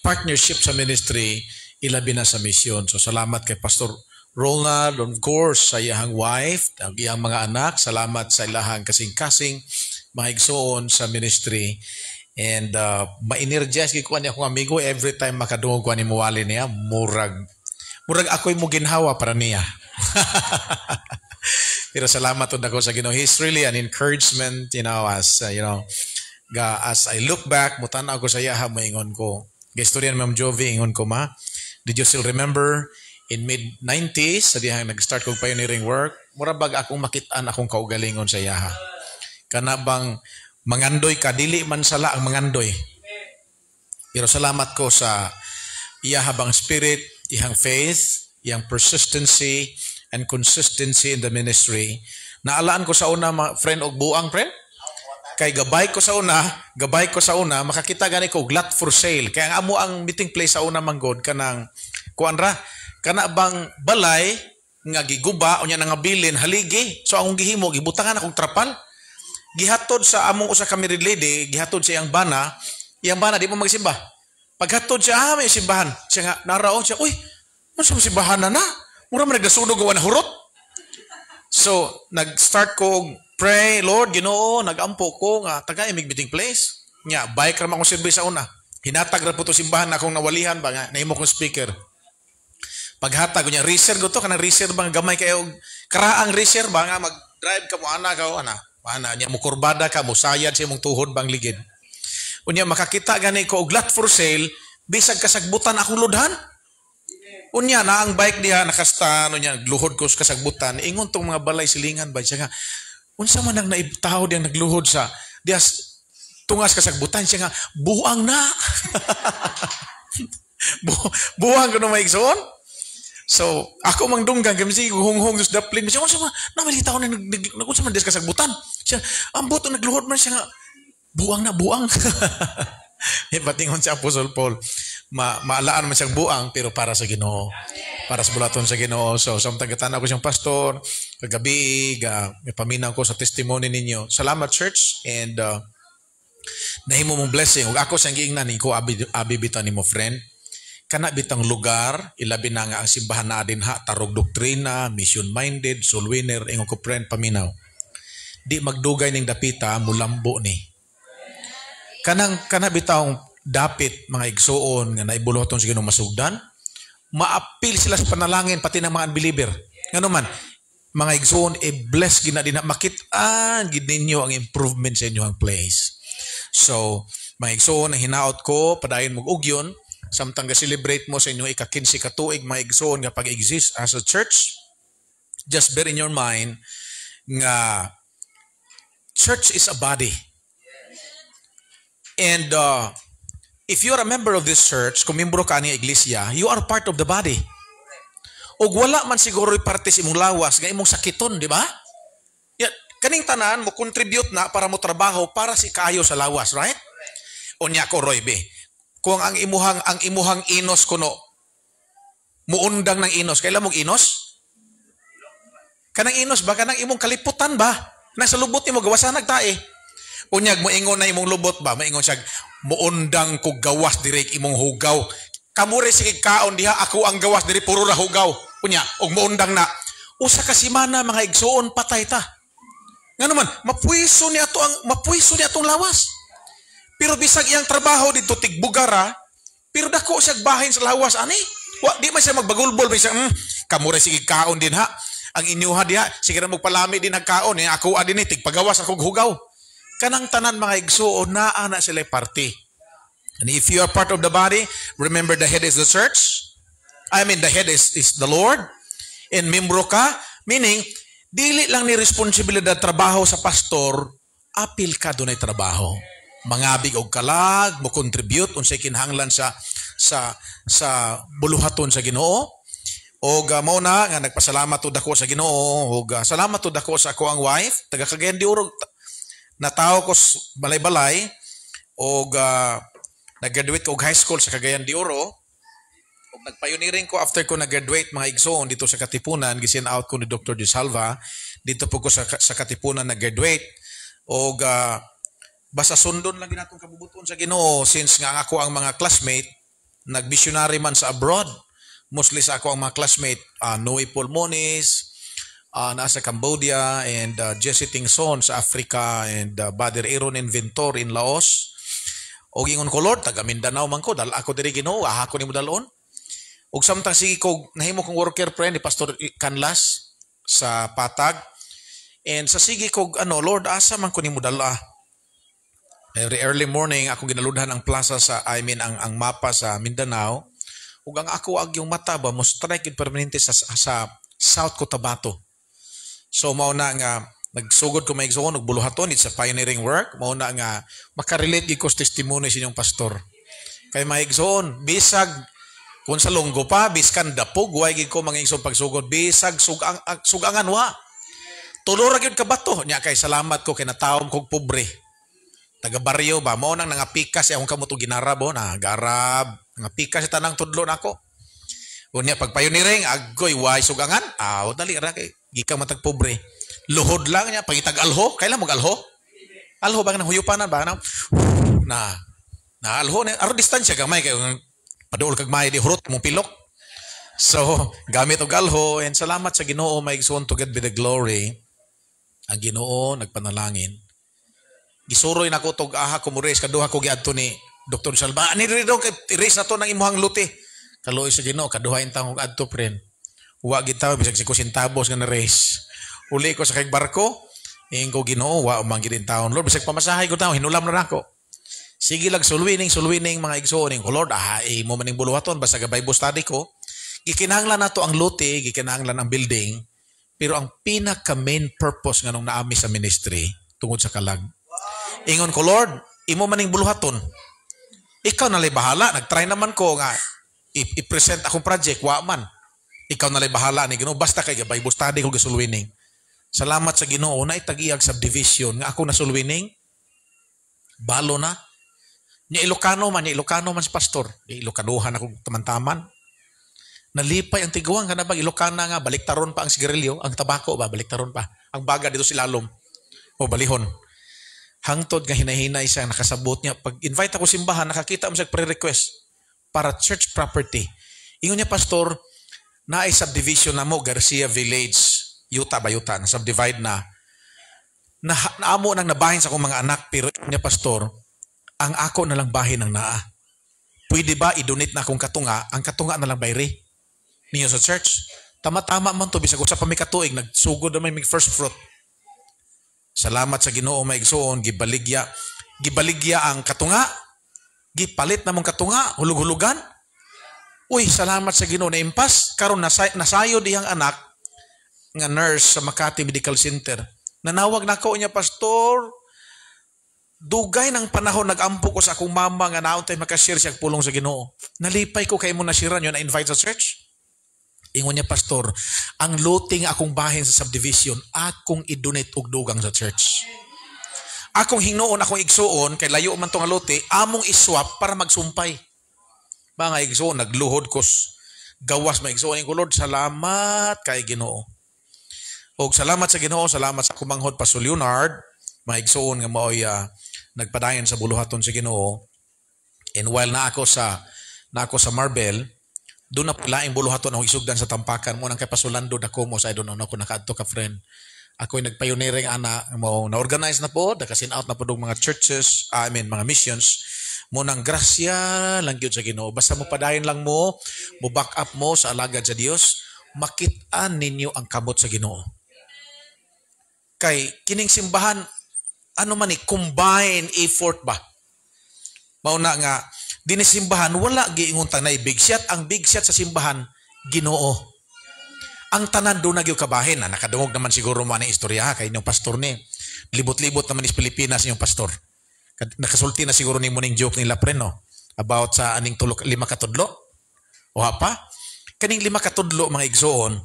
partnership sa ministry ilabi na sa mission. So salamat kay Pastor Ronald, of course, sa iyang wife, ang iyang mga anak. Salamat sa ilahang kasing-kasing mahigsoon sa ministry. And ma-energize ko niya akong amigo every time makadungog ko ni muwali niya, murag ako'y mo ginhawa para niya. Pero salamat to ako sa Ginoo. He's really an encouragement, as as I look back, mutanaw ko sa iya, maingon ko. Historian Ma'am Jovi, ingon ko did you still remember in mid-90s, sa dihang nag-start kong pioneering work, murabag akong makitaan akong kaugalingon sa iya. Kana bang mangandoy ka, dili man sala ang mangandoy. Pero salamat ko sa iya habang spirit, iyang faith, iyang persistency, and consistency in the ministry. Naalaan ko sa una, friend og buang, friend? Kay gabay ko sa una, makakita gani ko, lot for sale. Kaya ang amo ang meeting place sa una manggod, kana bang balay, nga giguba, o niya nga bilin, haligi. So akong gihimo, gibutangan akong trapal. Gihatod sa among usa ka married lady, gihatod sa iyang bana di mo magsimba. Paghatod siya, may simbahan. Siya nga narao siya, uy, ano simbahan na? Mura man nagdasunog gawa na hurot. So nag-start ko pray, Lord, Ginoo, nagampo ko nga taga imig meeting place. Nya bike ra man akong service sa una. Hinatag ra po to simbahan akong nawalihan ba nga nahimo kong speaker. Paghatag ko niya, racer ko to kanang racer ba nga gamay kayo karaang racer ba nga mag-drive ka mo ana niya mo kurbada ka mo sayad sa imong tuhod bang ligid. Unya makakita gani ko og lot for sale bisag kasagbutan akong lodhan. Unya na ang bike diha nakasta unya gluhod ko sa kasagbutan ingon tong mga balay silingan ba siya nga unsa man ang naibtaw diyang nagluhod sa diha tungas kasagbutan siya nga buang na. Buang ko na maigsoon. So, ako mang dunggan kami sige hunghong dos daplin. Siya unsa man namalita ko na unsa man des kasagbutan. Siya ambot nagluhod man siya nga buang. Ipatingon si Apostle Paul. Maalaan man siyang buang pero para sa Ginoo. Para sa bulaton sa Ginoo. So, samtang gatan ako siyang pastor, kagabi, paminaw ko sa testimony ninyo. Salamat church and nahimo mong blessing. Ug ako sang giingnan ko abi bitan nimo friend. Kana bitang lugar, ilabi na nga ang simbahan na dinha, tarog doktrina, mission-minded, soul winner, ingon ko friend, paminaw. Di magdugay ning dapita, mulambo ni. Kana bitang dapit, mga igsoon, nga naibuluhaton sa Ginoong masugdan, maapil sila sa panalangin, pati ng mga unbeliever. Nga naman, mga igsoon, bless gina din na makitaan, gid ninyo ang improvement sa inyong place. So, mga igsoon, ang hinaot ko, padayon mong ugyon, samtang ga-celebrate mo sa inyong ika-15 katuig mga igsoon nga pag-exist as a church, just bear in your mind nga church is a body. And if you are a member of this church, kung membro ka niya iglesia, you are part of the body. O wala man siguro parte sa imong lawas nga imong sakiton, di ba? Kaning tanan mo contribute na para mo trabaho para si kayo sa lawas, right? Unya ko Roy be. Kung ang imuhang inos kuno muundang ng inos, kailan mong inos? Kanang inos ba kanang imong kaliputan ba? Nasa lubot nimo gawasan nagtae. Unyag mo ingon na imong lubot ba? Maingon siya muundang ko gawas direk imong hugaw. Kamure sige kaon diha ako ang gawas diri puro ra hugaw. Unya og muundang na usa ka semana mga igsoon patay ta. Nga naman mapuiso ni atong lawas. Pero bisag iyang trabaho dito tigbugara, pero dako siya bahin sa lawas ani. Di man siya magbagulbol bisag kamure sige kaon din ha. Ang inyuha diha sige ra magpalami din nagkaon ako adin tigpagawas ako hugaw. Kanang tanan mga igsoon naa na sila party. And if you are part of the body, remember the head is the church. The head is the Lord. And membro ka, meaning dili lang ni responsibilidad trabaho sa pastor, apil ka dunay trabaho. Mangabig og kalag, mo contribute unsay kinahanglan sa buluhaton sa Ginoo. Og mao na nga nagpasalamat tud ako sa Ginoo og salamat tud ako sa ako ang wife taga Cagayan de Oro. nataw ko balay-balay o nag-graduate ko og high school sa Cagayan de Oro. Og nag-pioneering ko after ko nag-graduate mga igsoon dito sa Katipunan, gisin out ko ni Dr. Josalva. Dito po ko sa Katipunan nag-graduate. Og basta sundon lang ginatong kabubuton sa Ginoo since nga ako ang mga classmate nag-missionary man sa abroad. Mostly sa ako ang mga classmate, Noe Pulmonis, nasa Cambodia, and Jesse Tingson sa Africa, and Bader Aaron Inventor in Laos. O ingon ko, Lord, taga Mindanao man ko, dal ako diri Ginoo, aha ko nimo dalon. Og samtang sige ko nahimo kong worker friend ni Pastor Canlas sa Patag. And sa sige ko Lord, asa man ko nimo dala. Every early morning ako ginaludhan ang plaza ang mapa sa Mindanao. Ug ang ako yung mata ba mo strike permanente sa South Cotabato. So mao na nga nagsugod ko may igsoon og buluhaton, it's a pioneering work. Mao na nga makarelate gid ko sa testimony sa inyong pastor. Kay may igsoon bisag kung sa longgo pa biskan dapog way gid ko mga igsoon pagsugod bisag sugangan wa. Tulo ra gyud ka bato nya kay salamat ko kay natawom kog pobre. Taga baryo ba mo nang nangapikas akong kamuto ginarabo na garab nangapikas sa tanang tudlo nako. Unya pag pioneering agoy way sugangan dali ra kay gikan matag pobre. Luhod lang niya pangitag alho, kailan mo alho? Alho ba nang huyupanan ba na alho na aro distansya gamay kay paduol kag may di hurot mong pilok. So gamit og alho, and salamat sa Ginoo may igsoon to God be the glory. Ang Ginoo nagpanalangin. Gisuroy nako tog aha ko mo raise kaduha ko giadto ni Dr. Salva. Ani dito kay raise na to nang imuhang luti. Kaluoy sa Ginoo kaduha intang og adto friend. Wa gid tawo bisag si kusintabos nga na raise. Uli ko sa kay barko, ingin ko Ginoo wa man gid in taon. Lord bisag pamasahay ko tawo hinulam na nako. Sige lang sulwining mga igsoon ko Lord mo maning buluhaton basta ga Bible study ko. Gikinahanglan nato ang luti, gikinahanglan ang building. Pero ang pinaka main purpose nga nung naami sa ministry tungod sa kalag. Ingon ko, Lord, imo maning buluhaton. Ikaw na lay bahala. Nagtry naman ko nga i-present akong project, wa man. Ikaw na lay bahala ni Ginoo. Basta kay Bible study ko gasulwining. Salamat sa Ginoo na itagiyag subdivision nga ako nasulwining. Balo na. Nya Ilocano man si pastor. Ilocanohan ako taman-taman. Nalipay ang tiguang kana bang Ilocana nga baliktaron pa ang sigarilyo, ang tabako ba baliktaron pa. Ang baga dito si lalom o balihon. Hangtod nga hinahinay siya nakasabot niya. Pag invite ako simbahan, nakakita mo siya pre-request para church property. Ingon niya, pastor, na ay subdivision na mo, Garcia Village, Yuta, na subdivide na. Naamo nang nabahin sa akong mga anak, pero niya, pastor, ang ako na lang bahin ng naa. Pwede ba i-donate na akong katunga, ang katunga na lang bayri ninyo sa church? Tama-tama man to, bisag sa pamikatuig, nagsugod naman may first fruit. Salamat sa Ginoo may igsoon, gibaligya ang katunga, gipalit namong katunga, hulug-hulugan. Uy, salamat sa Ginoo na impas, karon nasayo diyang anak nga nurse sa Makati Medical Center. Nanawag na ako niya, pastor, dugay ng panahon nag-ampo ko sa akong mama nga naon tay makashare siya pulong sa Ginoo. Nalipay ko kay mo nasiran yun na invite sa church. Ingon niya, pastor, ang luting akong bahin sa subdivision, akong i-donate og dugang sa church. Akong hingnoon, akong igsuon, kay layo man tong lote, among iswap para magsumpay. Mga igsuon, nagluhod ko, gawas mga igsuon. Ko, Lord, salamat kay Ginoo. Og salamat sa Ginoo, salamat sa kumanghod Pastor Leonard, mga igsuon nga maoy nagpadayon sa buluhaton sa Ginoo. And while na ako sa Marbel, doon na pala ang buluhaton ako isugdan sa tampakan mo nang kay Pasulando na ko mo sa I don't know ako nakaadto ka friend. Ako'y nagpioneering ana mo na-organize na po, nakasin out na po mga churches, mga missions. Mo nang grasya lang gyud sa Ginoo. Basta mo padayon lang mo back up mo sa alagad sa Dios, makit-an ninyo ang kamot sa Ginoo. Kay kining simbahan combine effort ba? Mao na nga dinisimbahan, wala giingon ta na big shot. Ang big shot sa simbahan, Ginoo. Ang tanan doon nagyo kabahin. Nakadungog naman siguro man ang istorya kay inyong pastor ni. Libot-libot naman is Pilipinas inyong pastor. Nakasulti na siguro ni muning joke nila pre, no? About sa aning 5 katudlo. O pa? Kaning 5 katudlo mga igsoon,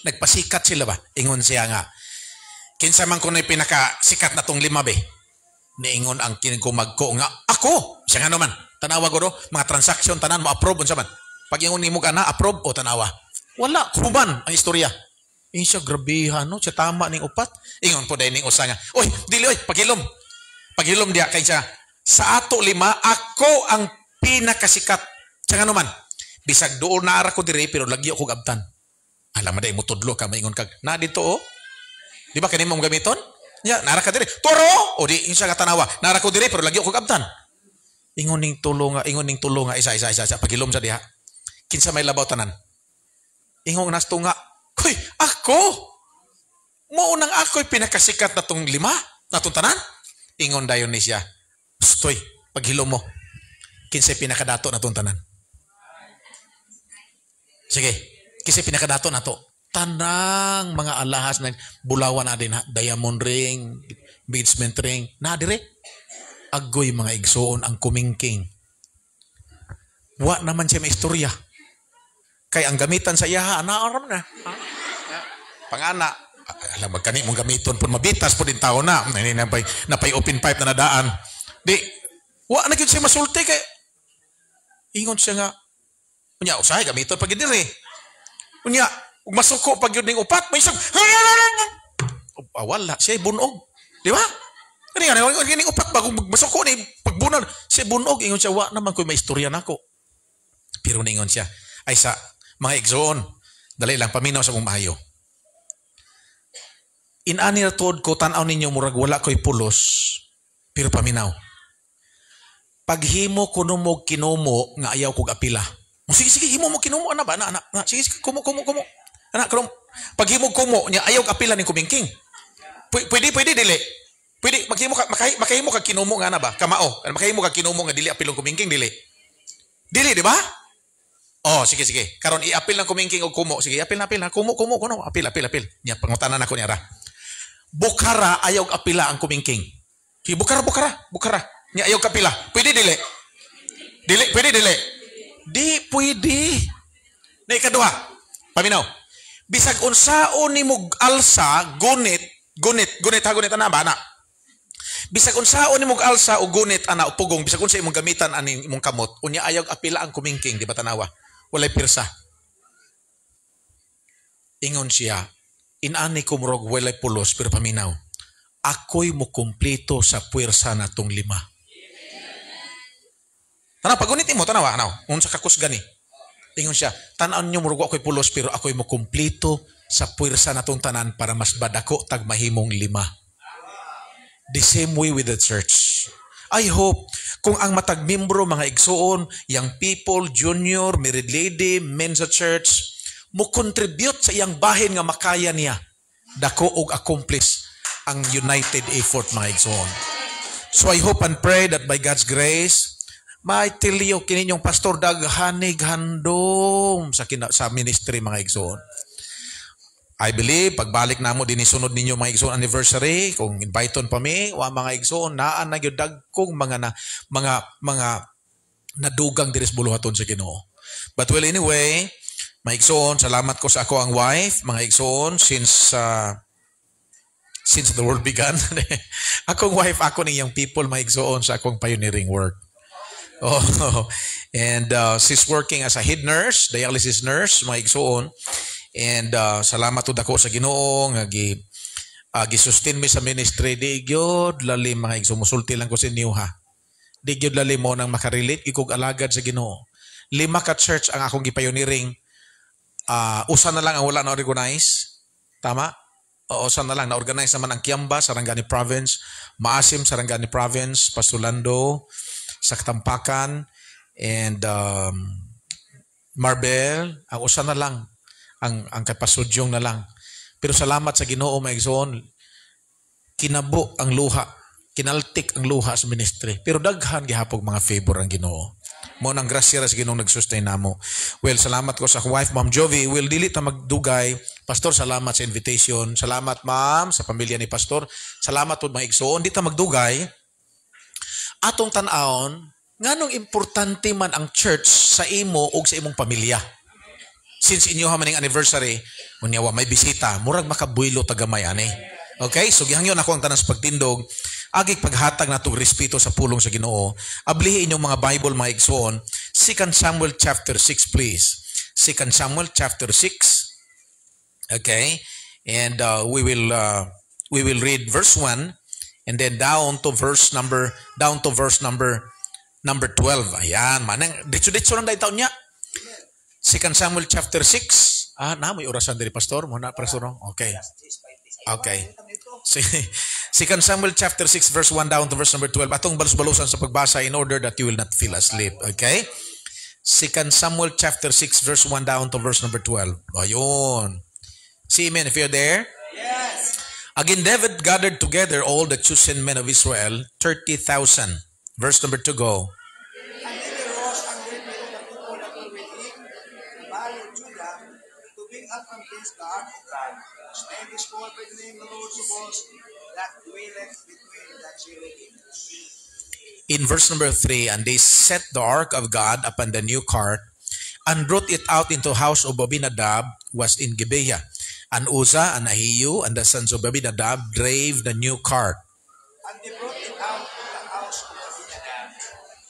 nagpasikat sila ba? Ingon siya nga, Kinsa man kuno'y pinakasikat na tong 5 be. Niingon ang kinkumagko nga ako. Siya nga naman. Tanawa ko do, mga transaction tanan mo approve unsa man. Pag ingon nimo ka na approve o tanawa. Wala kuman ang istorya. Insya grabihan no, siya tama ning upat. Ingon po dahil ning usa nga. Oy, dili oy, paghilom. Paghilom diya kay siya. Sa ato 5, ako ang pinakasikat. Siya nga naman. Bisag doon na ara ko dire pero lagi ako gabtan. Alam mo day mo tudlo ka maingon kag na dito oh. Di ba kanimo mong gamiton? Ya, nara ka dire. Toro! O di insya ka tanawa. Nara ko dire pero lagi ako gabtan. Ingon ning tulo nga isa paghilom sa diha. Kinsa may labaw tanan. Ingon nas tunga. Hoy, ako. Mo unang ako'y pinakasikat na tong 5, na tong tanan. Ingon dayon ni siya. Stoy, paghilom mo. Kinsay pinakadato na tong tanan. Sige, kinsay pinakadato na to. Tanang mga alahas na bulawan na din ha. Diamond ring, engagement ring. Na dire. Agoy mga igsoon ang kumingking. Wa naman siya may istorya. Kay ang gamitan sa iya, anaaram na. Pangana. Alam mo, kani mong gamiton po, mabitas po din tao na. Napay open pipe na nadaan. Di, wa na yun siya masulti kay. Ingon siya nga. Unya, usahay, gamiton pag yun eh. Unya, masuko pag yun ng upat, may isang, wala, siya bunog. Di ba? Kani nga, upat, bago masuko ni pagbunal, siya bunog. Ingon siya, wa naman ko'y may istorya na ako. Pero ningon siya, ay sa mga igsoon, dali lang, paminaw sa mong mahayo. Inani na tuod ko, tanaw ninyo, murag wala ko'y pulos, pero paminaw. Paghimo ko mo kinumo, nga ayaw kong apila. Sige, himo mo kinumo, anak ba? Anak. Sige, kumo. Anak, paghimo kumo, niya ayaw apila ni kumingking. Pwede, dili. Pwede, makahimo ka kinumo nga na ba? Kamao, makahimo ka kinumo nga dili apilong kumingking, dili. Dili, di ba? Oh, sige. Karon i-apil ng kumingking o kumo. Sige, apil na. Kumo. Apil. Niya, pangutanan ako niya ra. Bukara, ayaw apila ang kumingking. Sige, bukara. Niya, ayaw kapila. Pwede, dili. Pwede. Di, pwede. Na ikadua, paminaw. Bisag unsaon ni mog alsa, gunit, ana ba, ana? Bisag unsaon ni mog alsa o gunit, ana, o pugong, bisag unsa imong gamitan ani imong kamot, unya ayaw apila ang kumingking, di ba tanawa? Walay pirsa. Ingon siya, inani ko murag walay pulos, pero paminaw, ako'y mo kumpleto sa puwersa na tong 5. Tanaw, pagunit mo, tanawa, unsa kakusgan ni. Ingon siya, tanan nyo murag ako'y pulos, pero ako'y mo kumpleto sa puwersa na tong tanan para mas badako tag mahimong 5. The same way with the church. I hope, kung ang matag membro, mga igsoon, young people, junior, married lady, men sa church, mo contribute sa iyang bahin nga makaya niya, dako og accomplish ang united effort, mga igsoon. So I hope and pray that by God's grace, maitiliyo kininyong pastor daghanig handom sa ministry, mga igsoon. I believe, pagbalik na mo din isunod ninyo mga igsoon anniversary, kung inviteon pa mi, mga igsoon, naan na yung dagkong mga nadugang diris buluhaton sa Ginoo. But well, anyway, mga igsoon, salamat ko sa ako ang wife, mga igsoon, since the world began. Akong wife, ako ng young people, mga igsoon, sa akong pioneering work. And she's working as a head nurse, dialysis nurse, mga igsoon. And salamat to dako sa Ginoo nga gisustain mi sa ministry. Di gyud lalim, mga igsoon, musulti lang ko sa inyo ha. Di gyud lalim mo nang makarelate ikog alagad sa Ginoo. 5 ka church ang akong gipioneering. Usa na lang ang wala na organize. Tama? Usa na lang na organize naman ang Kiamba sa Sarangani Province, Maasim sa Sarangani Province, Pastulando sa Katampakan, and Marbel. Ang usa na lang ang kapasudyong na lang. Pero salamat sa Ginoo, mga igsoon, kinabo ang luha, kinaltik ang luha sa ministry. Pero daghan gihapog mga favor ang Ginoo. Mo nang grasya sa Ginoo nag-sustain namo. Well, salamat ko sa wife, Ma'am Jovi. Will dili ta magdugay. Pastor, salamat sa invitation. Salamat, ma'am, sa pamilya ni Pastor. Salamat po, mga igsoon. Di ta magdugay. Atong tan-aon, nganong importante man ang church sa imo o sa imong pamilya. Since inyo ha maning anniversary, munyawa may bisita, murag makabuilo tagamay ani. Okay? So gihangyon ako ang tanan sa pagtindog, agig paghatag nato respeto sa pulong sa Ginoo. Ablihin inyong mga Bible mga igsoon, 2 Samuel chapter 6 please. 2 Samuel chapter 6. Okay? And we will read verse 1 and then down to verse number 12. Ayan, manang ditso-ditso lang dahil taon niya. 2 Samuel chapter 6. May orasan diri pastor, mo na pastor no? Okay. Okay. 2 Samuel chapter 6 verse 1 down to verse number 12. Atong balus-balusan sa pagbasa in order that you will not feel asleep. Okay? 2 Samuel chapter 6 verse 1 down to verse number 12. Ayun. See amen if you're there? Yes. Again, David gathered together all the chosen men of Israel, 30,000. Verse number 2 go. And then there rose a great many of the people that were with him, Valley of Judah, to bring up from this the ark of God, whose name is called by the name of the Lord Sabaoth, that dwelleth between the cherubims. In verse number 3, and they set the ark of God upon the new cart, and brought it out into the house of Abinadab, was in Gibeah. And Uzzah and Ahiu and the sons of Abinadab drave the new cart. And they brought it out of the house of Abinadab,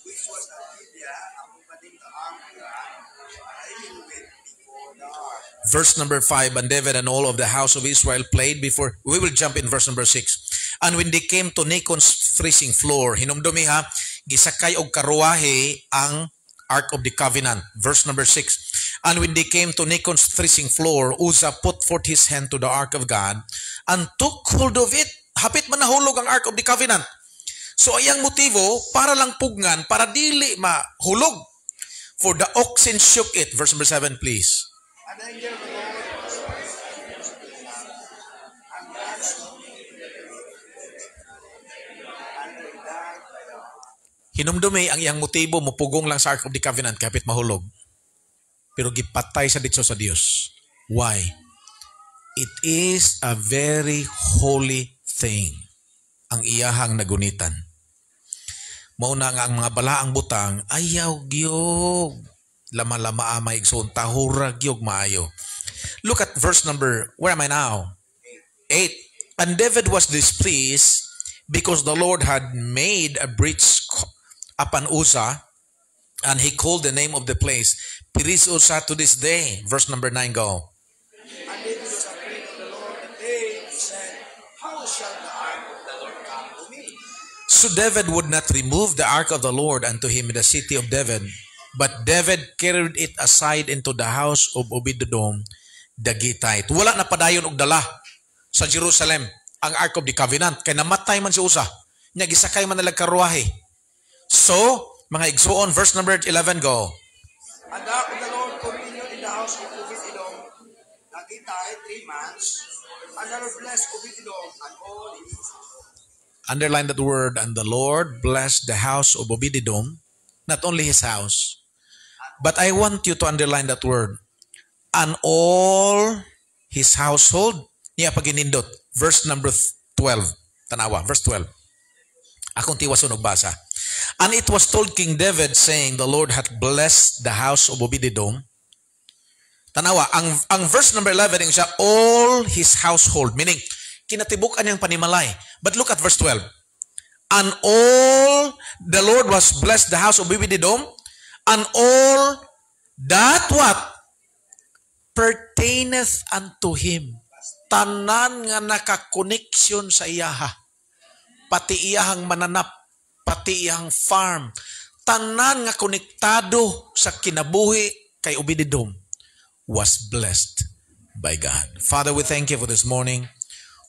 which was at Gibeah, accompanying the ark of God, and Ahiu went before the ark. Verse number 5, and David and all of the house of Israel played before. We will jump in verse number 6. And when they came to Nacon's threshing floor, hinumdumi ha, gisakay og karuwahe ang Ark of the Covenant. Verse number 6. And when they came to Nacon's threshing floor, Uzzah put forth his hand to the Ark of God and took hold of it. Hapit man nahulog ang Ark of the Covenant. So ayang motibo, para lang pugnan, para dili mahulog. For the oxen shook it. Verse number 7, please. And the angel of the Lord was present, and God and they died by the ark. Hinumdumi ang iyang motibo, mupugong lang sa Ark of the Covenant, kapit mahulog. Pero gipatay sa ditso sa Dios. Why? It is a very holy thing ang iyahang nagunitan. Mauna nga ang mga balaang butang, ayaw gyud. Lama-lama amay igsoon, tahura gyud maayo. Look at verse number, where am I now? 8. And David was displeased because the Lord had made a breach upon Uzzah, and he called the name of the place Perez Uzzah to this day. Verse number 9 go. And David was afraid of the Lord that day, he said, how shall the ark of the Lord come to me? So David would not remove the ark of the Lord unto him in the city of David, but David carried it aside into the house of Obed-Edom the Gittite. Wala na padayon og dala sa Jerusalem ang Ark of the Covenant, kay namatay man si Uzzah, nya gisakay man nalag karuwahe. So, mga igsoon, verse number 11 go. And the ark of the Lord continued in the house of Obed-Edom the Gittite 3 months, and the Lord blessed Obed-Edom and all his household. Underline that word, and the Lord blessed the house of Obed-Edom, not only his house, but I want you to underline that word, and all his household. Niya paginindot, verse number 12. Tanawa, verse 12. Akong tiwason og basa. And it was told King David, saying, the Lord hath blessed the house of Obed-Edom. Tanawa, ang verse number 11, yung siya, all his household, meaning, kinatibuk-an niyang panimalay. But look at verse 12. And all the Lord was blessed the house of Obed-Edom, and all that what? Pertaineth unto him. Tanan nga nakakoneksyon sa iyaha. Pati iyahang mananap, pati iyahang farm. Tanan nga konektado sa kinabuhi kay Obed-Edom was blessed by God. Father, we thank you for this morning.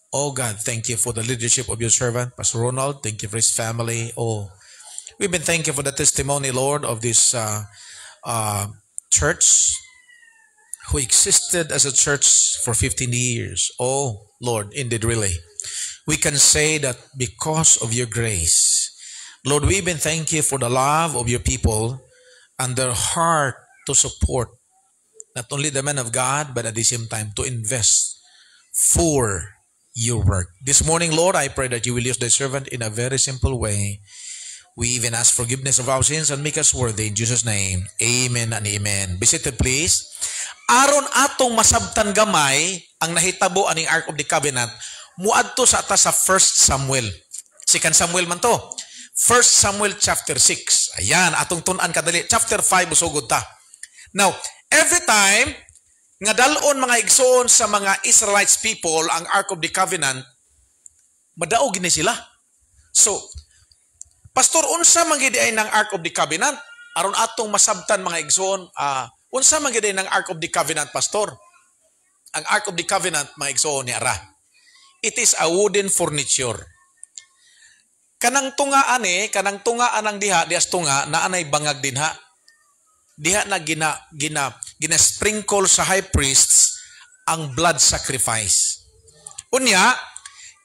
Oh God, thank you for the leadership of your servant, Pastor Ronald. Thank you for his family. Oh, we've been thankful for the testimony, Lord, of this church who existed as a church for 15 years. Oh, Lord, indeed, really. We can say that because of your grace, Lord, we've been thankful for the love of your people and their heart to support not only the men of God, but at the same time to invest for your work. This morning, Lord, I pray that you will use the servant in a very simple way. We even ask forgiveness of our sins and make us worthy. In Jesus' name, amen and amen. Be seated, please. Aron atong masabtan gamay ang nahitabo aning Ark of the Covenant, muadto sa ata sa 1 Samuel. 2 Samuel man to. 1 Samuel chapter 6. Ayan, atong tun-an kadali. Chapter 5 usugod ta. Now, every time nga dalon mga igsoon sa mga Israelites people ang Ark of the Covenant, madaog gini sila. So, pastor, unsa man gid ay ng Ark of the Covenant? Aron atong masabtan mga igsoon, unsa man gid ay ng Ark of the Covenant, pastor? Ang Ark of the Covenant, mga igsoon ni ara. It is a wooden furniture. Kanang tungaan kanang tungaan ng diha, dias tunga, naanay bangag dinha. Diha na gina sprinkle sa high priests ang blood sacrifice. Unya,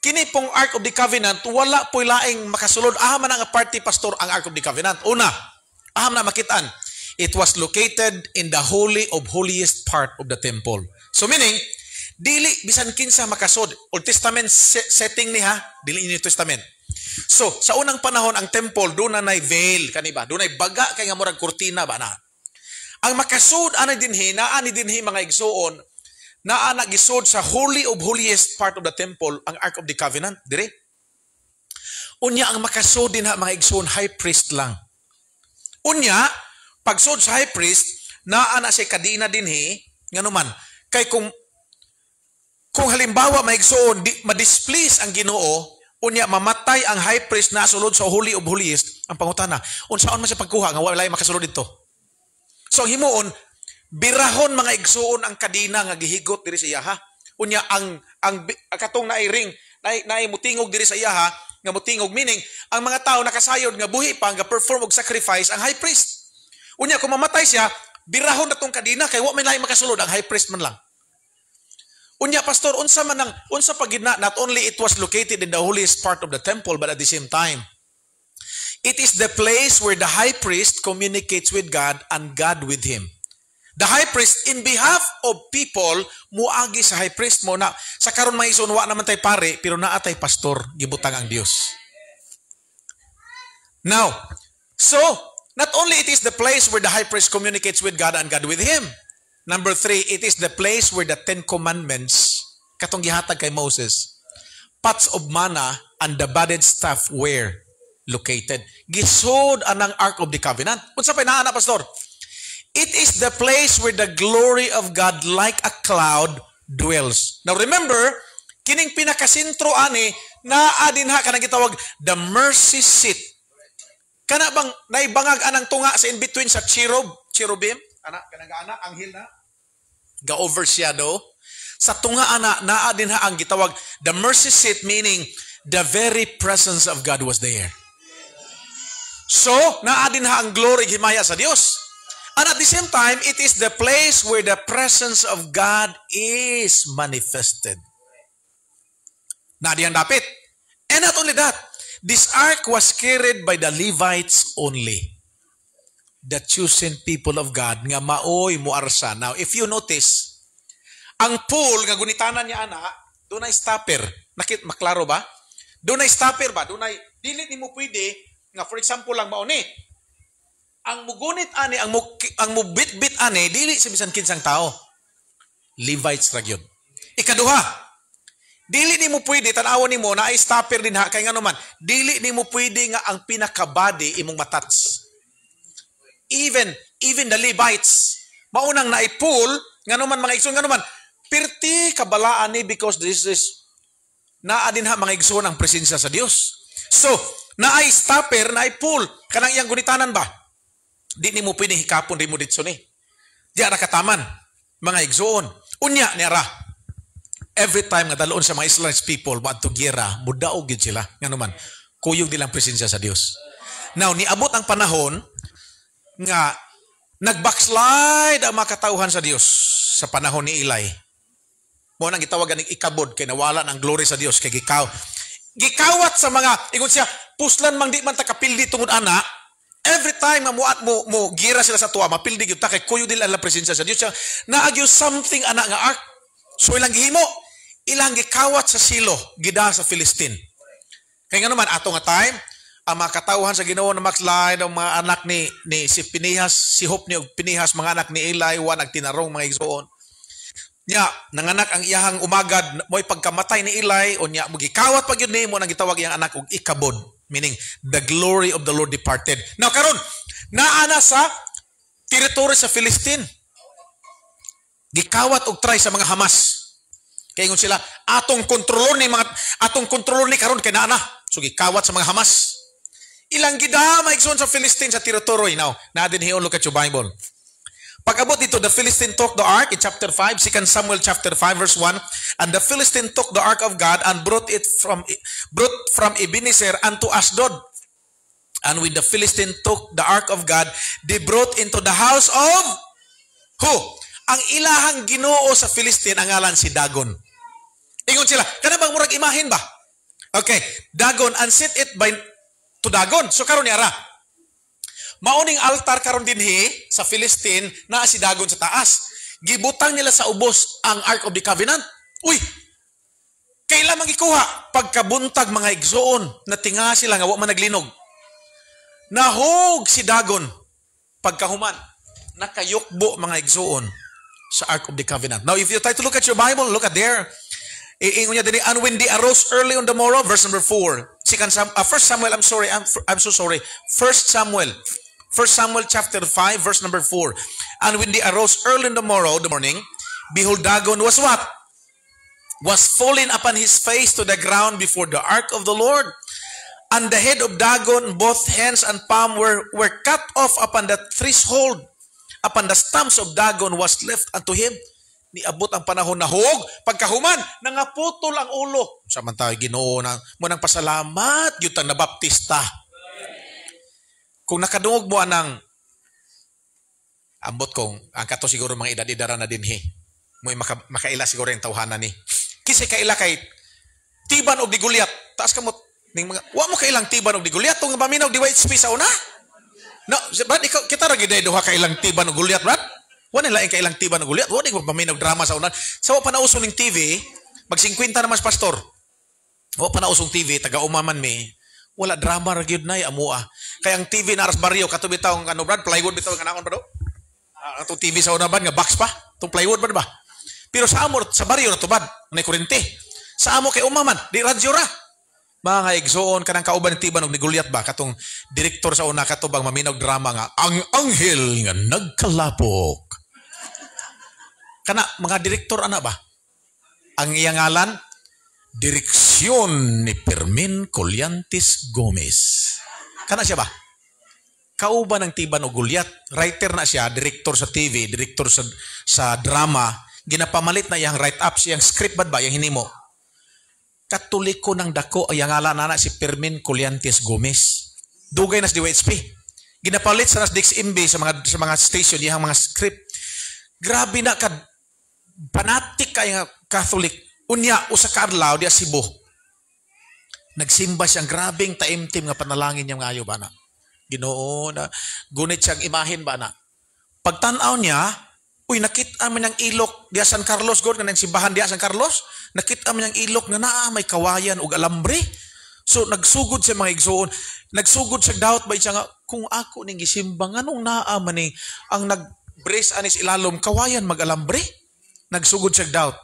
kini pong Ark of the Covenant, wala po'y laing makasulod. Aham man ang party, pastor, ang Ark of the Covenant. Una, aham na makitaan. It was located in the holy of holiest part of the temple. So meaning, dili bisan kinsa makasod. Old Testament setting ni ha, dili New Testament. So, sa unang panahon ang temple doon na veil kaniba, doon ay baga kay nga murag kurtina ba na. Ang makasud ani dinhi mga igsoon, naa nagisod sa holy of holiest part of the temple ang Ark of the Covenant dire. Unya ang makasud din mga igsoon high priest lang. Unya pagsud sa high priest naa na siya kadina dinhi nganuman kay kung halimbawa mga igsoon ma-displease ang Ginoo, unya mamatay ang high priest na sulod sa holy of holiest, ang pangutana unsaon man siya pagkuha nga wala makasulod dito. So himuon birahon mga igsoon ang kadina nga gihigot diri sa iyaha. Unya ang katong nairing naay mutingog diri sa iyaha nga mutingog meaning ang mga tao nakasayod nga buhi pa nga perform og sacrifice ang high priest. Unya kung mamatay siya, birahon na tong kadina kay wa may lain makasulod ang high priest man lang. Unya pastor, unsa pagina, not only it was located in the holiest part of the temple, but at the same time, it is the place where the high priest communicates with God and God with him. The high priest, in behalf of people, muagi sa high priest mo na, sa karon may isunwa naman tay pare, pero naatay pastor, gibutang ang Dios. Now, so, not only it is the place where the high priest communicates with God and God with him, number 3, it is the place where the 10 Commandments, katong gihatag kay Moses, pots of manna and the budded staff were located. Gisod anang Ark of the Covenant. Unsa pay naa na, pastor? It is the place where the glory of God like a cloud dwells. Now remember, kining pinakasentro ani naa dinha kanang gitawag the mercy seat. Kana bang naibangag anang tunga sa in between sa cherubim? Kanang anghel na ga-overshadow sa tunga naa dinha ang gitawag the mercy seat, meaning the very presence of God was there. So naa dinha ang glory himaya sa Dios, and at the same time it is the place where the presence of God is manifested. Na diyan dapit. And not only that, this ark was carried by the Levites only, the chosen people of God nga maoy muarsa. Now, if you notice, ang pool nga gunitanan niya ana, doon ay stopper. Maklaro ba? Doon ay stopper ba? Doon ay dili nimo pwede nga for example lang mauni. Ang mugunit ani, ang mubit-bit ani dili sa bisan kinsang tao. Levites ra gyud. Ikaduha, dili nimo pwede tan-awon nimo na ay stopper din ha kay ngano man. Dili nimo pwede nga ang pinaka-body imong matouch. Even the Levites, maunang naipul, nga naman mga igsoon, nga naman, pirti kabalaan ni because this is, naadin ha mga igsoon ang presensya sa Dios. So, naay stopper, naipul, kanang iyang gunitanan ba? Di ni mo pwede hikapon, di mo ditso ni. Diya nakataman, mga igsoon. Unya, nira, every time nga daloon sa mga Israelite people, maadto gira, mudaog yun sila, nga naman, kuyog nilang presensya sa Dios. Now, niabot ang panahon, nga nag-backslide ang mga katauhan sa Dios sa panahon ni Eli. Mo nang gitawagan ng ikabod kay nawala ng glory sa Dios kay gikawat sa mga ingon siya puslan mang di man ta kapildi tungod ana. Every time mamuat mo gira sila sa tuwa mapildi gyud ta kay kuyo dili ang presensya sa Dios. Naagyo something ana nga ark. So ilang gihimo, ilang gikawat sa Silo, gida sa Philistine. Kay nga naman ato nga time ang mga katauhan sa Ginoo na backslide, ang mga anak ni si Pinehas, si Hopni og Pinehas, mga anak ni Eli, wa nagtinarong mga igsoon. Nya, nanganak ang iyahang umagad, mo'y pagkamatay ni Eli, o niya, magikawat pag yun mo, nang gitawag iyang anak, og ikabod. Meaning, the glory of the Lord departed. Now, karon, naana sa teritoryo sa Philistine. Gikawat og try sa mga Hamas. Kaya ngon sila, atong kontrolon ni karon kay naana. So, gikawat sa mga Hamas. Ilang gidama igsoon sa Philistine sa teritoryo. Now, na din here, look at your Bible. Pag-abot dito, the Philistine took the ark in chapter 5, 2 Samuel chapter 5 verse 1, and the Philistine took the ark of God and brought from Ebenezer unto Ashdod. And when the Philistine took the ark of God, they brought into the house of who? Ang ilahang Ginoo sa Philistine ang ngalan si Dagon. Ingon sila, kana bang murag imahin ba? Okay, Dagon, and set it by to Dagon. So karon niya ra. Mauning altar karon dinhi sa Philistine na si Dagon sa taas. Gibutang nila sa ubos ang Ark of the Covenant. Uy! Kailan magikuha? Pagkabuntag mga igsoon, natinga sila nga wa man naglinog. Nahog si Dagon pagkahuman. Nakayukbo mga igsoon sa Ark of the Covenant. Now if you try to look at your Bible, look at there. Iingon niya din, and when they arose early on the morrow, verse number 4. 1 Samuel, I'm so sorry. 1 Samuel chapter 5, verse number 4. And when they arose early in the morning, behold, Dagon was what? Was fallen upon his face to the ground before the ark of the Lord. And the head of Dagon, both hands and palm were cut off upon the threshold. Upon the stumps of Dagon was left unto him. Niabot ang panahon na hog, pagkahuman, nangaputol ang ulo. Samantala, Ginoo na mo nang pasalamat, yun tang nabaptista. Kung nakadungog mo anang, ambot kong, ang kato siguro mga edad-edara na dinhi, mo makaila siguro yung tawhanan ni. Kasi kaila kay tiban og di Goliat. Taas ka mo, wa mo kailang tiban og di Goliat, itong maminaw di YHP sa una. No, Brad, kita ragi day duha kailang tiban og Goliat, Brad. Wala nila yung kailang tiban ng Goliat. Wala yung paminaw drama sa unan. Sa panauso ng TV, mag-50 naman sa pastor. O panausong TV, taga-umaman may, wala drama ragyod na amua. Kaya ang TV na aras baryo, katubi taong ano Brad, plywood bitaw nga naon ba do? Atong TV sa unaban, nga box pa. Itong plywood ba? Pero sa amor, sa baryo na tubad, na kurente. Sa amo kay umaman, di radyo ra. Mga igsoon kanang kauban ng tiban og ni Goliat ba? Katong direktor sa una katubang maminaw drama nga, ang anghel nga nagkalapok. Kana mga direktor ana ba? Ang iyang ngalan Direksyon ni Fermin Colyantes Gomez. Kana siya ba? Kauban ng tiban o Goliat, writer na siya, direktor sa TV, direktor sa drama, ginapamalit na yang write-up, siyang script ba, yang hinimo. Katoliko ng dako ay ang ngalan na si Fermin Colyantes Gomez. Dugay na sa DWHP. Ginapalit sa DXMB sa mga station, yang mga script. Grabe na fanatic kay nga Catholic. Unya usa ka adlaw di Cebu. Nagsimba siyang grabing taimtim nga panalangin niya ngayo ba na. Ginoo na gunit siyang imahin ba na. Pagtan-aw niya, uy nakita man yang ilok di San Carlos god kanang simbahan di San Carlos, nakita man yang ilok na naa may kawayan ug alambre. So nagsugod sa mga igsoon, nagsugod sa doubt ba siya nga kung ako ning gisimba nganong naa man ni ang nag-brace anis ilalom kawayan mag-alambre. Nagsugod siya doubt.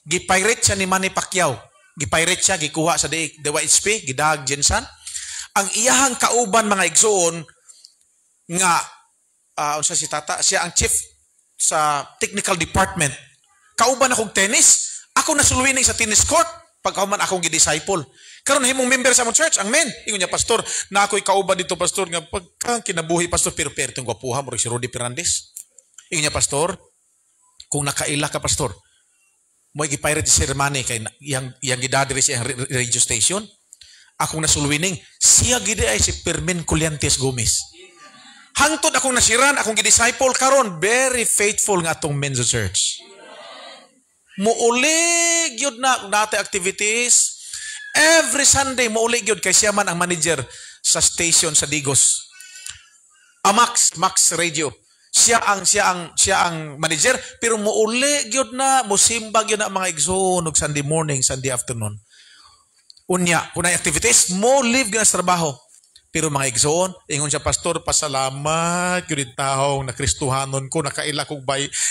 Gipirate siya ni Manny Pacquiao. Gipirate siya, gikuha sa DWHP, gidag Jensan. Ang iyahang kauban mga igsoon nga, unsa si Tata, siya ang chief sa technical department. Kauban akong tennis. Ako nasuluwining sa tennis court. Pagkauman akong gidisciple. Karon himong member sa mong church, ang men. Ingon niya, pastor, na ako'y kauban dito, pastor, nga pagka kinabuhi, pastor, pero itong gwapuha, mo si Rudy Pirandes. Ingon niya, pastor, kung nakaila ka, pastor, mo gipirate si Hermane kay yang gidadiri sa radio station. Akong nasuluwining, siya gidi ay si Fermin Colyantes Gomez. Hangtod akong nasiran, akong gidisciple karon, very faithful nga atong men's church. Muulig yun na dati activities. Every Sunday muulig yun kay siya man ang manager sa station sa Digos. Max Radio. Siya ang manager, pero muuli gyud na, musimbag yun na mga igsoon og Sunday morning, Sunday afternoon. Unya, kunay activities, mo live gyud sa trabaho. Pero mga igsoon, ingon siya, pastor, pasalamat yun taong na Kristuhanon ko, nakaila kong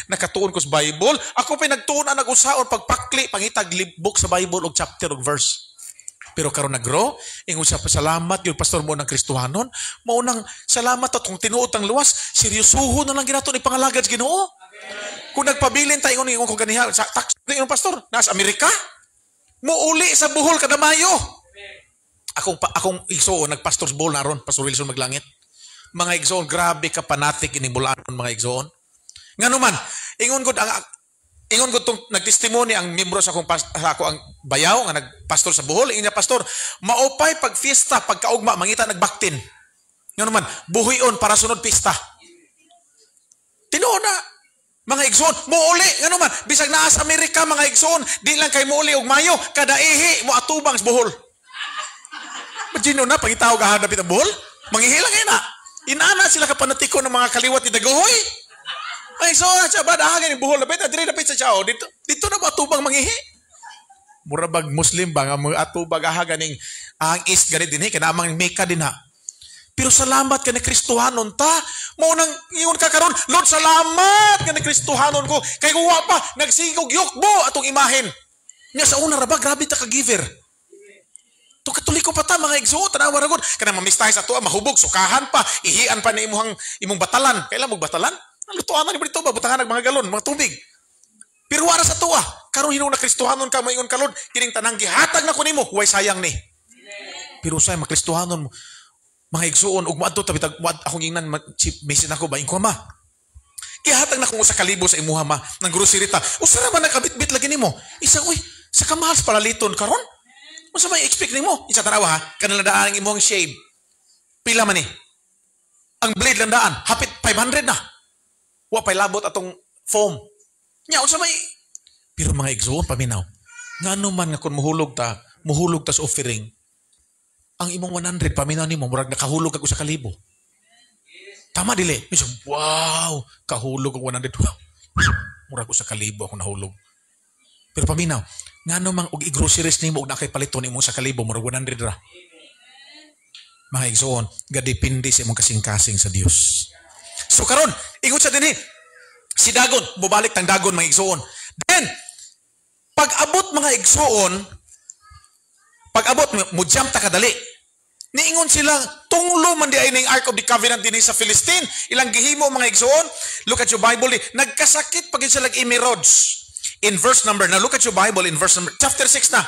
nakatuon ko sa Bible. Ako pa nagtuon ang nag-usaon, pagpakli, pangitag libok sa Bible o chapter o verse. Pero karon nag-grow, ingon siya, pasalamat yun, pastor mo ng Kristuhanon. Maunang salamat at kung tinuot ang luwas, seryosuho na lang ginato ni pangalagad Ginoo. Kung nagpabilin tayo, ingon ko ganiha, sa tax, ingon pastor, nasa Amerika, muuli sa buhol kada Mayo. Akong igsoon, nagpastor's ball na ron, Pastor Wilson Maglangit. Mga igsoon, grabe ka panatik inibulanon mga igsoon. Nga naman, ingon ko tong nagtestimony ang membro sa ako ang bayaw, nga nagpastor sa buhol, ingon niya, pastor, maupay pag fiesta, pagkaugma, mangita nagbaktin. Nga naman, buhion para sunod pista. Tinuon na. Mga igsoon, muuli, nga naman, bisag naa sa Amerika, mga igsoon, di lang kay muuli og Mayo, kada ihi, mo atubang sa buhol. Magino na, pagitawag ahadap itang buhol, manghihilang ngayon na. Inana sila kapanatiko ng mga kaliwat ni Dagohoy. Ay, so, siya ba, dahagan yung buhol, lapit, adiri lapit sa siya, dito na ba atubang manghihi? Murabag Muslim ba, nga atubag ahagan ng ang is ganit din, kanamang meka din ha. Pero salamat ka ni Kristuhanon ta. Maunang iyon ka karon, Lord, salamat ka ni Kristuhanon ko. Kay kuha pa, nagsigog yukbo atong imahin. Nga sa una raba, grabe ta ka-giver. Ito katuliko pa ta, mga igsuot, tanawa ragon. Kanang mamistahe sa tuwa, mahubog, sukahan pa, ihian pa na imong batalan. Kailan mo batalan? Nalutuan na ni dito ba, butahan ng mga galon, mga tubig. Pero wala sa tuwa. Karon hinong na Kristuhanon ka, maingon ka, Lord, kining tanang gihatag na ko nimo, huwag sayang ni. Pero say, makristuhanon mo, mga igsuon, ug maadto tabi akong ingnan mesin ako ba ingko ma. Gihatag na kung sa kalibo sa imuha ma ng grocery ta. Usa ra man nakabitbit lagi nimo. Isa uy, sa kamahal sa palaliton karon. Unsa may expect nimo? Isa tanawa ha, kanang daan ang imong shave. Pila man ni? Ang blade lang daan, hapit 500 na. Wa pay labot atong foam. Nya unsa may pero mga igsuon paminaw. Ngano man nga kun muhulog ta sa offering. Ang imong 100 paminaw nimo murag nakahulog kag usa ka libo. Tama dili. Mismo, wow, kahulog og 100. Murag usa ka libo ako nahulog. Pero paminaw, ngano mang og i-groceries nimo og nakay paliton nimo sa kalibo murag 100 ra. Mga igsoon, gadepende sa imong kasing-kasing sa Dios. So karon, ingon sa dinhi, si Dagon, mubalik tang Dagon mga igsoon. Then, pag-abot mga igsoon, pag-abot mo jump ta kadali. Niingon sila tunglo man di ay ning Ark of the Covenant dinhi sa Philistine. Ilang gihimo mga igsoon. Look at your Bible. Nagkasakit pagin sila Emerods. In verse number, now look at your Bible in verse number, chapter 6 na.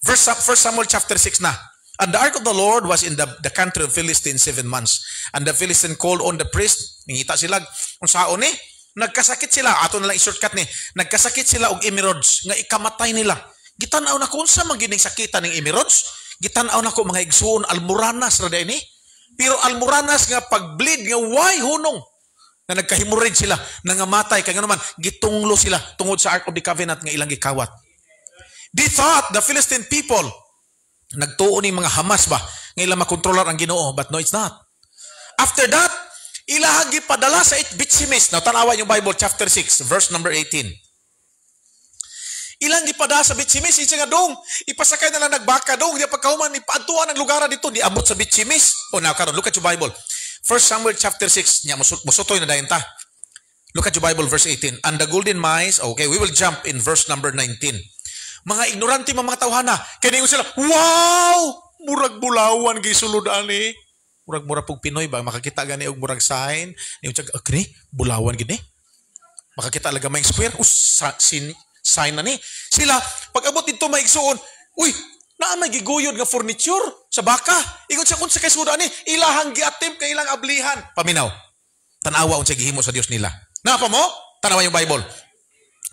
First Samuel chapter 6 na. And the ark of the Lord was in the country of Philistine 7 months. And the Philistine called on the priest. Ningita sila, kung saan ni, nagkasakit sila. Ato nalang i-shortcut ni. Nagkasakit sila og Emerods. Nga ikamatay nila. Gitanaw na kung sa magining sakita ng Emerods. Gitanaw na ko mga igsoon, almoranas ra ni. Pero almoranas nga pag-bleed nga why hunong. Na nagkahemorrhage sila, nangamatay, kaya naman, gitunglo sila tungod sa Ark of the Covenant nga ilang gikawat. They thought, the Philistine people, nagtuon ni mga Hamas ba, nga ilang makontrolar ang Ginoo, but no, it's not. After that, ilahang gipadala sa Bit-Shemesh. Now, tanawan yung Bible, chapter 6, verse number 18. Ilang gipadala sa Bit-Shemesh, isa nga dong, ipasakay na lang nagbaka dong, di pagkahuman, ipaantuan ang lugar dito, di abot sa Bit-Shemesh. Oh, now, karon, look at your Bible. 1 Samuel chapter 6, niya, musutoy na dahin ta. Look at your Bible, verse 18. And the golden mice, okay, we will jump in verse number 19. Mga ignorante mga tawhana, kaya sila, wow! Murag bulawan, gisulod ani. Murag pug Pinoy ba, makakita gani og murag sign. Niyo tiyag, okay, bulawan gini. Makakita laga may square, sign na ni. Sila, pag abot dito may igsuon, uy, naa may giguyod nga furniture sa baka. Ingon siya kung sa kaisuda ni, ilahang giatim kay ilang ablihan. Paminaw, tanawa unsa gihimo sa Dios nila. Napa mo? Tanawa yung Bible.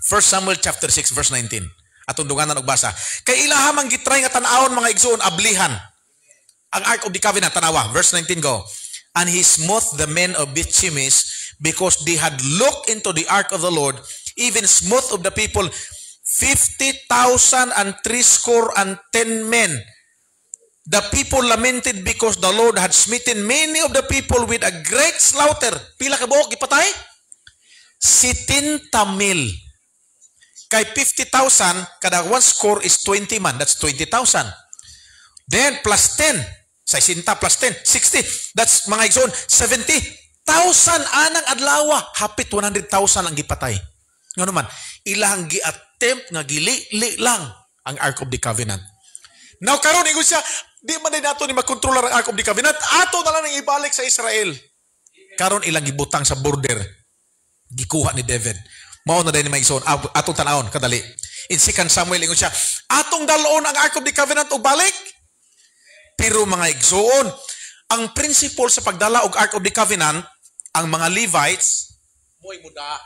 1 Samuel chapter 6 verse 19. Atong dunganan og basa. Kay ilaha man gitry nga tan-awon mga igsoon ablihan. Ang Ark of the Covenant tanawa, verse 19 go. And he smote the men of Bit-Shemesh because they had looked into the Ark of the Lord, even smote of the people 50,000 and 310 men. The people lamented because the Lord had smitten many of the people with a great slaughter. Pila ka buok ipatay? 70,000. Kay 50,000, kada one score is 20 man. That's 20,000. Then plus 10. 60 plus 10, 60. That's mga igsoon, 70,000 anang adlaw. Hapit 100,000 ang gipatay. Nga naman, ilang gi-attempt nga gili lang ang Ark of the Covenant. Now karon ingon siya, di man din nato ni makontrolar ang Ark of the Covenant, ato na lang ibalik sa Israel. Karon ilang gibutang sa border, gikuha ni David. Mao na din ni Maigsoon, atong tanawon kadali. In 2 Samuel ingon siya, atong dalon ang Ark of the Covenant og balik. Pero mga igsoon, ang principle sa pagdala og Ark of the Covenant, ang mga Levites mo'y muda.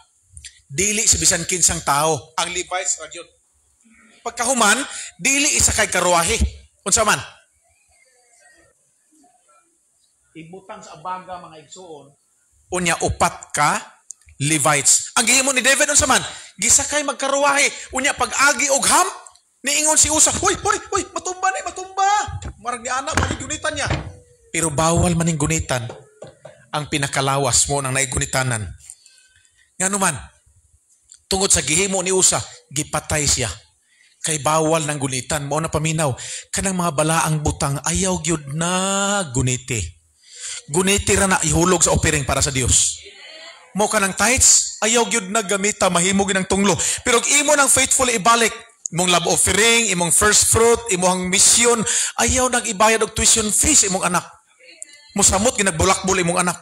Dili si bisan kinsang tao, ang Levites ra gyud. Pagkahuman, dili isa kay karuwahe. Unsa man? Ibutang sa abaga mga igsoon. Unya upat ka Levites. Ang gihimo ni David unsa man? Gisakay magkaruwahe. Unya pag-agi og ham, niingon si Usa, "Hoy, matumba ni, matumba." Marag ni anak manigunitan niya. Pero bawal maning gunitan. Ang pinakalawas mo nang naigunitanan. Ngano man? Tungod sa gihimo ni Usa, gipatay siya. Kay bawal ng gunitan mo na paminaw. Kanang mga balaang butang ayaw gyud na guniti. Guniti ra na ihulog sa offering para sa Dios. Mo kanang tithes, ayaw gyud na gamita mahimo gyud ng tunglo. Pero imo nang faithfully ibalik, imong love offering, imong first fruit, imong mission, ayaw nang ibayad og tuition fees imong anak. Musamot ginagbulakbol imong anak.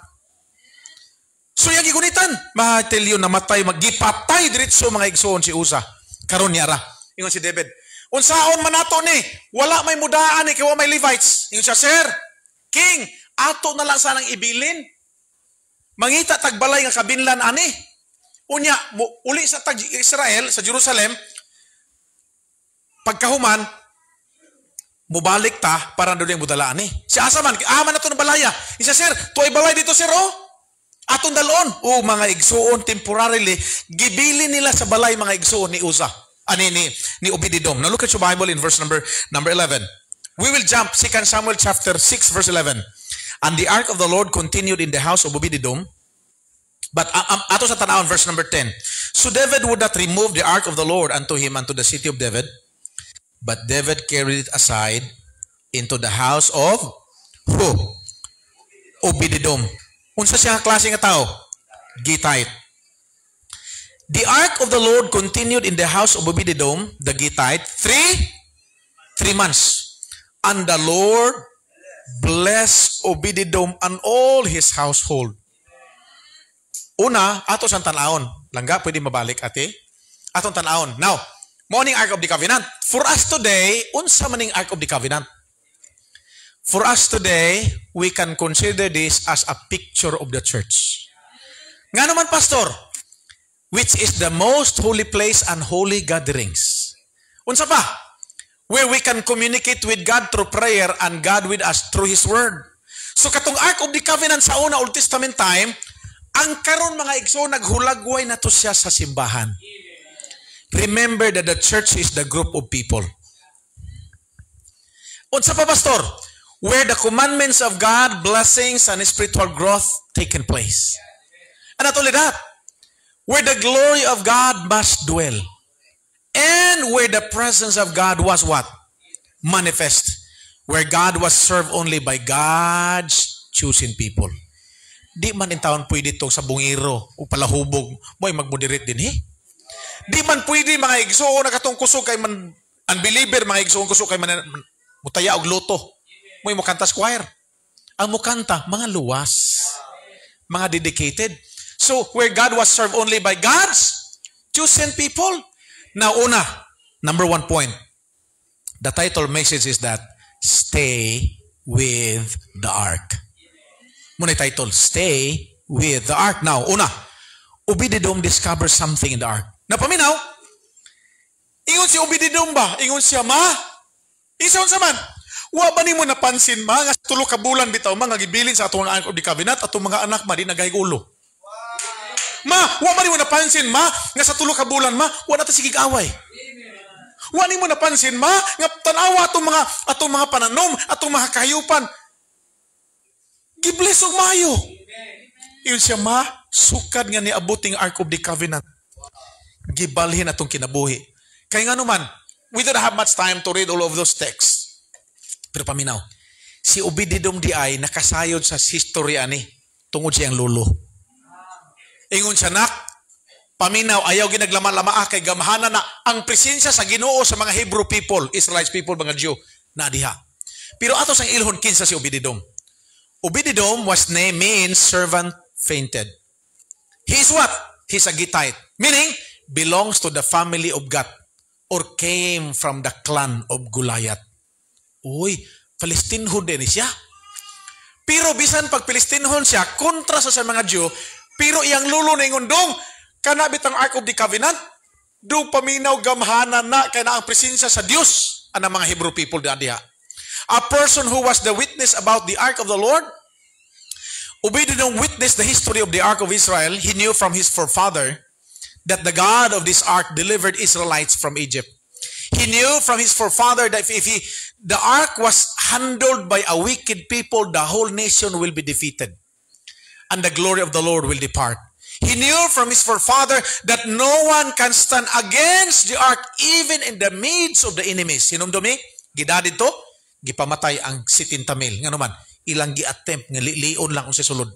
So yang gigunitan, mahatilyo namatay, magipatay diretso mga igsoon si Usa. Karon niya ra. Ingon si David, unsaon man nato ni? Wala may mudaan ni, kaya may Levites. Ingon siya, "Sir, King, ato na lang sanang ibilin. Mangita tagbalay nga kabinlan ani." Unya, uli sa tag Israel, sa Jerusalem, pagkahuman, mubalik ta para doon yung budala ani. Si asa man, aman na ito ng balaya. Isa, "Sir, tuay balay dito, sir, oh. Atong dalon." Mga igsuon, temporarily, gibili nila sa balay mga igsuon ni Uza. Ni Obed-Edom. Now look at your Bible in verse number 11. We will jump 2 Samuel chapter 6 verse 11. "And the ark of the Lord continued in the house of Obed-Edom." But ato sa tanawon verse number 10. "So David would not remove the ark of the Lord unto him unto the city of David, but David carried it aside into the house of who? Obed-Edom." Unsa siya klase nga tao? Gittite. "The ark of the Lord continued in the house of Obed-Edom, the Gittite, three months. And the Lord blessed Obed-Edom and all his household." Una, ato sa tanawon. Langga, pwede mabalik ate. Atong tanawon. Now, morning Ark of the Covenant. For us today, unsa maning Ark of the Covenant? For us today, we can consider this as a picture of the church. Nga naman, Pastor, which is the most holy place and holy gatherings. Unsa pa? Where we can communicate with God through prayer and God with us through His Word. So katong Ark of the Covenant sa una Old Testament time, ang karon mga igsoon naghulagway na to siya sa simbahan. Remember that the church is the group of people. Unsa pa, Pastor? Where the commandments of God, blessings, and spiritual growth taken place. And not only that, where the glory of God must dwell. And where the presence of God was what? Manifest. Where God was served only by God's chosen people. Di man in taon pwede ito sa bungiro o palahubog. Mo'y magmoderate din, Di man pwede mga igsoon na katong kusog kay man unbeliever, mga igsoon kusog kay man mutaya og luto. Mo'y mukanta sa choir. Ang mukanta, mga luwas. Mga dedicated. So, where God was served only by God's chosen people. Now, number 1 point. The title message is that, stay with the ark. Muna title, stay with the ark. Now, Obed-Edom discovers something in the ark. Napaminaw, ingon si Obed-Edom ba? Ingon siya, "Ma, isaon sa man? Wa ba nimo napansin, ma, nga tulo ka bulan bitaw, mga gibilin sa atong Ark of the Covenant, atong mga anak, ma, di nagahigulo. Ma, wa ba nimo napansin, ma, nga sa tulo ka bulan, ma, wa na ta sige away. Wa nimo napansin, ma, nga tanawa atong mga pananom, atong mga kahayupan. Gibless og maayo." Iyon siya, "Ma, sukad nga niabuting Ark of the Covenant. Gibalhin atong kinabuhi." Kaya nga naman, we don't have much time to read all of those texts. Pero paminaw, si Obed-Edom di ay nakasayod sa history ani tungod siyang lolo. Ingon siya, nak, paminaw, ayaw ginaglaman-lama kay gamhana na ang presensya sa Ginoo sa mga Hebrew people, Israelites people, mga Jew, na diha. Pero ato sang ilhon kinsa si Obed-Edom. Obed-Edom means servant fainted. He is what? He's a Gittite. Meaning, belongs to the family of Gath or came from the clan of Goliath. Uy, Palestinhon din siya. Pero bisan pag Palestinhon siya, kontra sa mga Jew, pero iyang lulo na ingundong, kanabit ang Ark of the Covenant, do paminaw gamhana na kaya na ang presensya sa Diyos ang mga Hebrew people diha. A person who was the witness about the Ark of the Lord, Obed-Edom witnessed the history of the Ark of Israel. He knew from his forefather that the God of this Ark delivered Israelites from Egypt. He knew from his forefather that if the Ark was handled by a wicked people, the whole nation will be defeated and the glory of the Lord will depart. He knew from his forefather that no one can stand against the Ark even in the midst of the enemies. Sinumdumi, gidadid to, gipamatay ang 70,000. Nga naman, ilang gi-attempt nga lion lang kung sisulod.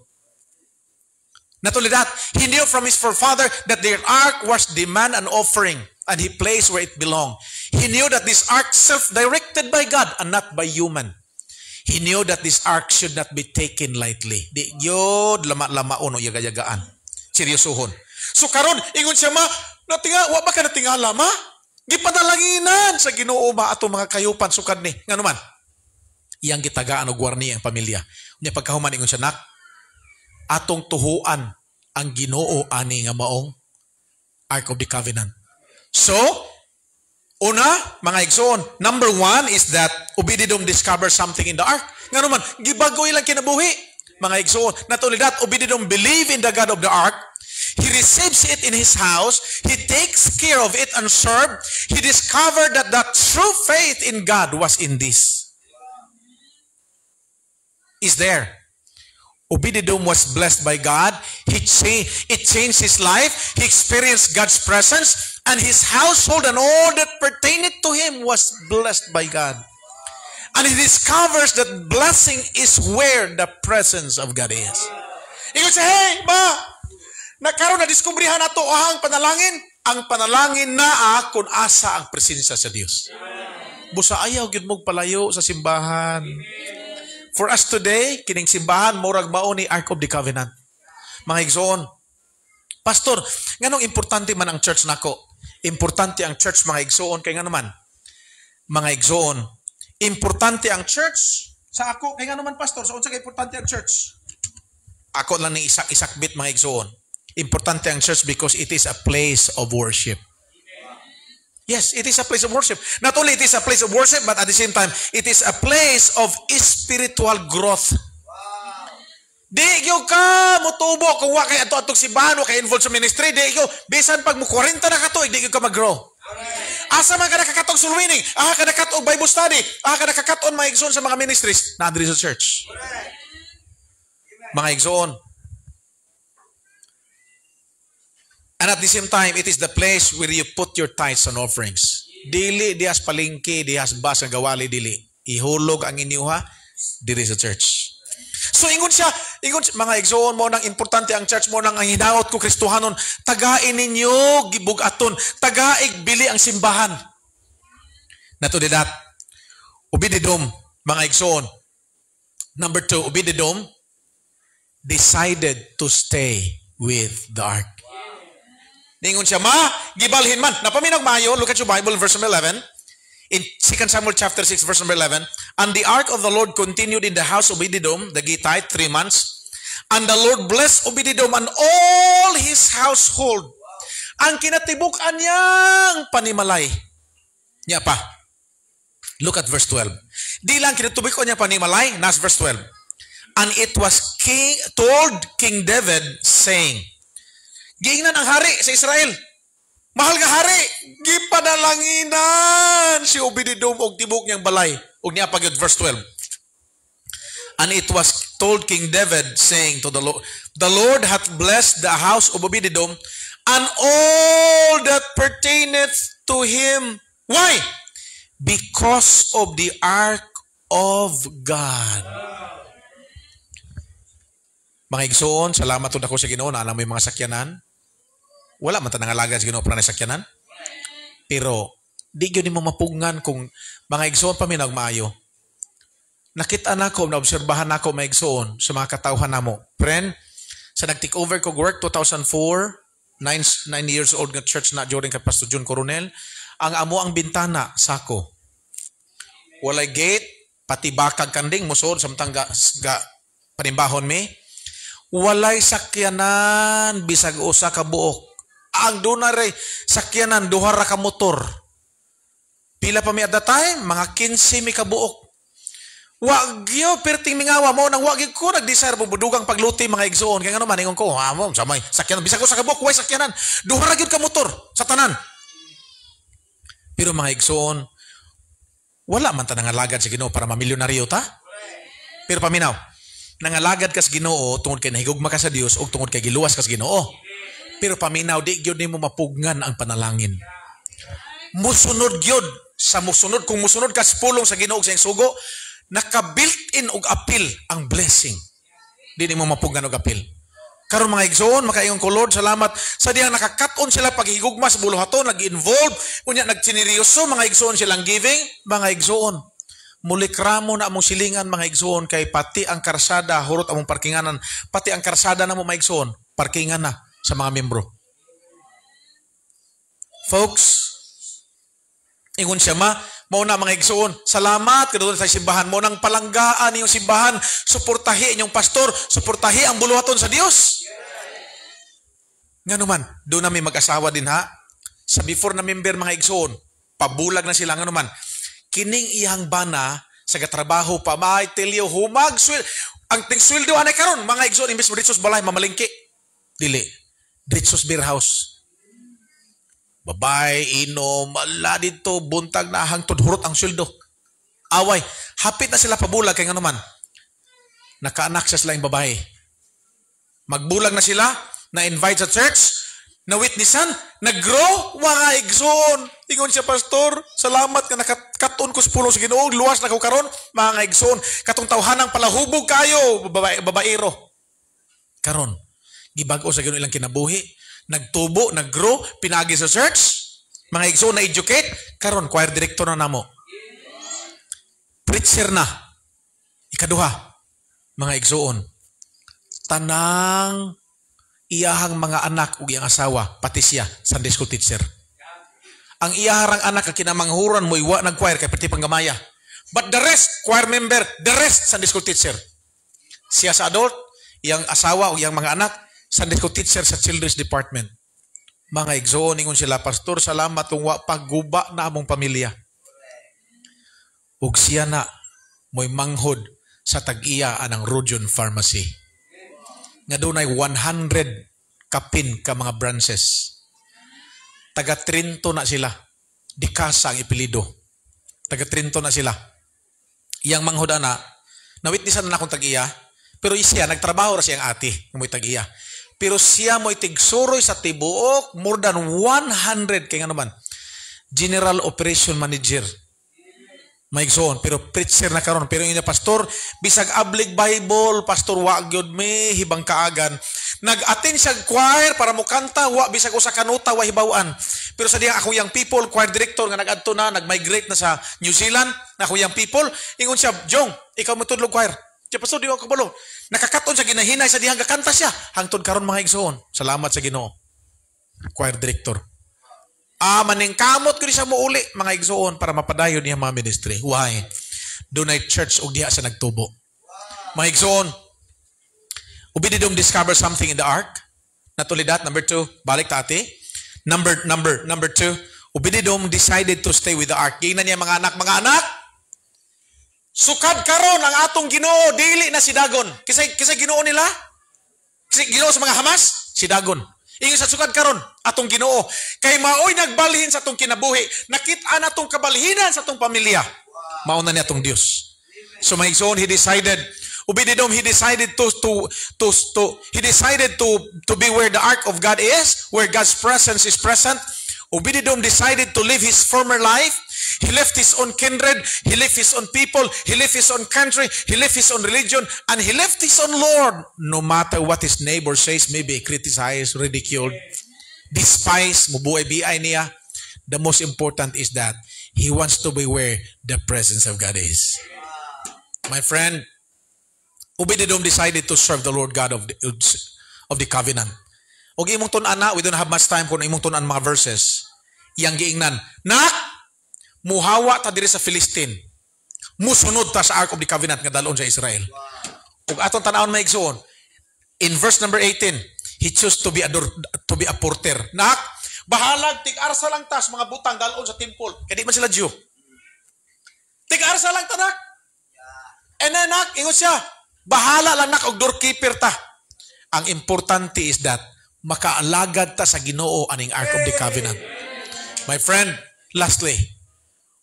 Not only that, he knew from his forefather that their ark was demand and offering and he placed where it belonged. He knew that this ark self-directed by God and not by human. He knew that this ark should not be taken lightly. Di yod lama-lama uno yaga-yagaan. Seryosohon. So karon ingon siya natinga, wa ba ka natingala ma? Gipadalanginan sa Ginoo ba ato mga kayupan sukad ni. Ngano man? Iyang gitagaan og warni ang pamilya. Unya pagkahuman ingon siya, nak, atong tuhuan ang Ginoo ani nga maong Ark of the Covenant. So, una, mga igsoon, number 1 is that Obed-Edom discovered something in the ark. Nga naman, gibago ilang kinabuhi. Mga igsoon, not only that, Obed-Edom believed in the God of the ark. He receives it in his house. He takes care of it and served. He discovered that the true faith in God was in this. Is there. Obed-Edom was blessed by God. It changed his life. He experienced God's presence, and his household and all that pertained to him was blessed by God. And he discovers that blessing is where the presence of God is. Ingon siya, hey, nagkaroon na diskubrihan nato ang panalangin. Ang panalangin naa kung asa ang presensya sa Dios. Busa ayaw gid mog palayo sa simbahan. For us today, kining simbahan, murag mao ni Ark of the Covenant. Mga igsoon, pastor, nganong importante man ang church nako? Importante ang church, mga igsoon, kay nga naman, mga igsoon, importante ang church sa ako, kay nga naman, pastor, sa unsa kay importante ang church? Ako lang ni isak bit, mga igsoon. Importante ang church because it is a place of worship. Yes, it is a place of worship. Not only it is a place of worship, but at the same time, it is a place of spiritual growth. Di yung ka mutubo kung wa kay ato-atong simbahan, wa kay involved sa ministry, di yung bisan pag mo 40 na katuig, di yung ka mag-grow. Asa man ka nakakatong sulwining, ka nakatong Bible study, ka nakakaton mga igsoon sa mga ministries, na-adri sa church. Mga igsoon. And at the same time, it is the place where you put your tithes and offerings. Dili, dihas palingki, dihas bas ang gawali, dili. Ihulog ang inyuha, dili sa church. So, ingon siya, mga igsoon mo nang importante ang church mo nang ang hinaot ko Kristohanon, tagain ninyo, gibugaton, tagaig bili ang simbahan. Not only that, Obed-Edom, mga igsoon. Number 2, Obed-Edom decided to stay with the ark. Ningon siya, gibalhin man. Napaminag maayo, look at your Bible, verse number 11. In 2 Samuel chapter 6, verse number 11. And the ark of the Lord continued in the house of Obed-Edom, the Gittite, 3 months. And the Lord blessed Obed-Edom and all his household. Ang kinatibukan niyang panimalay. Niya pa. Look at verse 12. Di lang kinatibukan niya panimalay, nas verse 12. And it was told King David, saying, giingnan ang hari sa Israel. Mahal nga hari, gipadalanginan si Obed-Edom og tibok niyang balay. Og niya pag verse 12. And it was told King David, saying to the Lord hath blessed the house of Obed-Edom and all that pertaineth to him. Why? Because of the ark of God. Mga igsoon, salamat to dako sa Ginoo na alam mo yung mga sakyanan. Wala man ta nangalagad sa Ginoo para na sakyanan. Pero di gyud nimo mapugngan kung mga igsoon pa minag maayo. Nakita nako, naobserbahan nako mga igsoon sa mga katawhan namo. Friend, sa nag-take over ko work 2004, 9 years old nga church na during kay Pastor John Coronel, ang amo ang bintana sako. Walay gate, pati bakag kanding musod samtang ga panimbahon mi. Walay sakyanan bisag usa ka buok. Ang dunare sakyanan duha ra ka motor. Pila pa mi at that time, mga 15 mi ka buok. Wag yo perting mingawa mo nang wag ko nag-desire budugang pagluti mga igsoon kay ngano man ingon ko amo samay sakyanan bisag usa ka buok way sakyanan duha ra gyud ka motor sa tanan. Pero mga igsoon wala man ta nangalagad sa Ginoo para mamilyonaryo ta. Pero paminaw, nangalagad ka sa Ginoo tungod kay nahigugma ka sa Dios ug tungod kay giluwas ka sa Ginoo. Pero paminaw di gyud nimo mapugngan ang panalangin. Musunod gyud sa musunod kung musunod ka sa pulong sa Ginoo sa iyang sugo, naka-built-in og appeal ang blessing. Di nimo mapugngan og appeal. Karon mga igsoon, makaingon ko Lord, salamat sa diyang nakakaton sila paghigugma sa buluhaton, nag-involve, unya nagsiniryoso mga igsoon silang giving, mga igsoon. Mulikramo na among silingan mga igsoon kay pati ang karsada hurot among parkinganan, pati ang karsada namo mga igsoon, parkingan na sa mga membro. Folks, ingon siya mao na mga igsoon, salamat kadto sa simbahan mo nang palanggaan niyong simbahan, suportahi inyong pastor, suportahi ang buluhaton sa Dios. Ngano man, do na may mag-asawa din ha. Sa before na member mga igsoon, pabulag na sila ngano man. Kining iyang bana sa gatrabaho pa may telyo humag ang ting sweldo anay karon mga igsoon imbes mo ditsos balay mamalingki. Dili. Ditsos beer house. Babay, inom, ala dito, buntag na hangtod hurot ang sweldo. Away, hapit na sila pabulag kay ngano man. Nakaanak sa sila yung babae. Magbulag na sila, na-invite sa church, na-witnessan, nag-grow, mga igsoon. Ingon siya, pastor, salamat ka nakakaton ko sa pulong sa Ginoo, luwas na ko karon, mga igsoon. Katong tawhanang palahubog kayo, babaero. Karon, gibago sa Ginoo ilang kinabuhi, nagtubo, nag-grow, pinagi sa church, mga igsoon na-educate, karon choir director na namo. Preacher na. Ikaduha, mga igsoon, tanang iyahang mga anak ug iyang asawa, pati siya, Sunday school teacher. Ang iyaharang anak ang kinamanghuran mo iwa nag-choir kay pati panggamaya. But the rest, choir member, the rest, Sunday school teacher. Siya sa adult, iyang asawa ug iyang mga anak, Sunday school teacher sa children's department. Mga igsoon, ingon sila, pastor, salamat kung wa pagguba na among pamilya. Ug siya na, mo'y manghod sa tag-iya anang Rojon Pharmacy. Nga doon ay 100 kapin ka mga branches. Taga Trinto na sila. Dikasa ang ipilido. Taga Trinto na sila. Iyang manghod na, nawitnisan na akong tag-iya, pero siya, nagtrabaho ra siyang ati, mo'y tag-iya. Pero siya mo'y tigsuroy sa tibuok, more than 100, kaya nga naman, General Operation Manager. Maigsoon, pero preacher na karon. Pero yun na pastor, bisag ablig Bible, pastor wa gyud me hibang kaagan. Nag-attend siya choir para mo kanta, wa bisag usa ka nota wa hibaw-an. Pero sa diyang ako yang people, choir director nga nag-adto na, nag-migrate na sa New Zealand, na ako yang people, ingon siya, Jong, ikaw matudlog choir. Siya pastor, di ako kabalo. Nakakaton sa ginahinay sa diyang kakanta siya. Hangtod karon mga igsoon. Salamat sa Ginoo. Choir director. Maning kamot ko di siya muuli mga igsoon para mapadayon niya mga ministry. Why? Doon ay church o diha sa nagtubo. Mga igsoon, ubididong discover something in the ark. Natulidat, number 2, balik ta ati. Number 2, ubididong decided to stay with the ark. Gina niya mga anak, sukad karon ang atong Ginoo, dili na si Dagon. Kisay Ginoo nila? Kisay Ginoo sa mga Hamas? Si Dagon. Ingon sa sukad karon atong Ginoo kay maoy nagbalhin sa atong kinabuhi, nakit-an atong kabalhinan sa atong pamilya. Mao na ni atong Dios. So my son, he decided to be where the ark of God is, where God's presence is present. Obedidom decided to live his former life. He left his own kindred, he left his own people, he left his own country, he left his own religion, and he left his own Lord. No matter what his neighbor says, maybe criticized, ridiculed, despised, mubuay-biay niya, the most important is that he wants to be where the presence of God is. My friend, Obed-Edom decided to serve the Lord God of the covenant. Og imong tun-ana, we don't have much time kung imong tun-an mga verses. Yang giingnan, nak, muhawa ta diri sa Filistin. Musunod ta sa Ark of the Covenant nga dalon sa Israel. Ug aton tan-awon maigsoon. In verse number 18, he chose to be a porter. Nak, bahalag tig-arsa lang ta sa mga butang dalon sa temple. Kaya di man sila Jew. Tig-arsa lang ta, nak. And then, nak, ingon siya, bahala lang nak og doorkeeper ta. Ang importante is that makaalagad ta sa Ginoo aning Ark of the Covenant. My friend, lastly,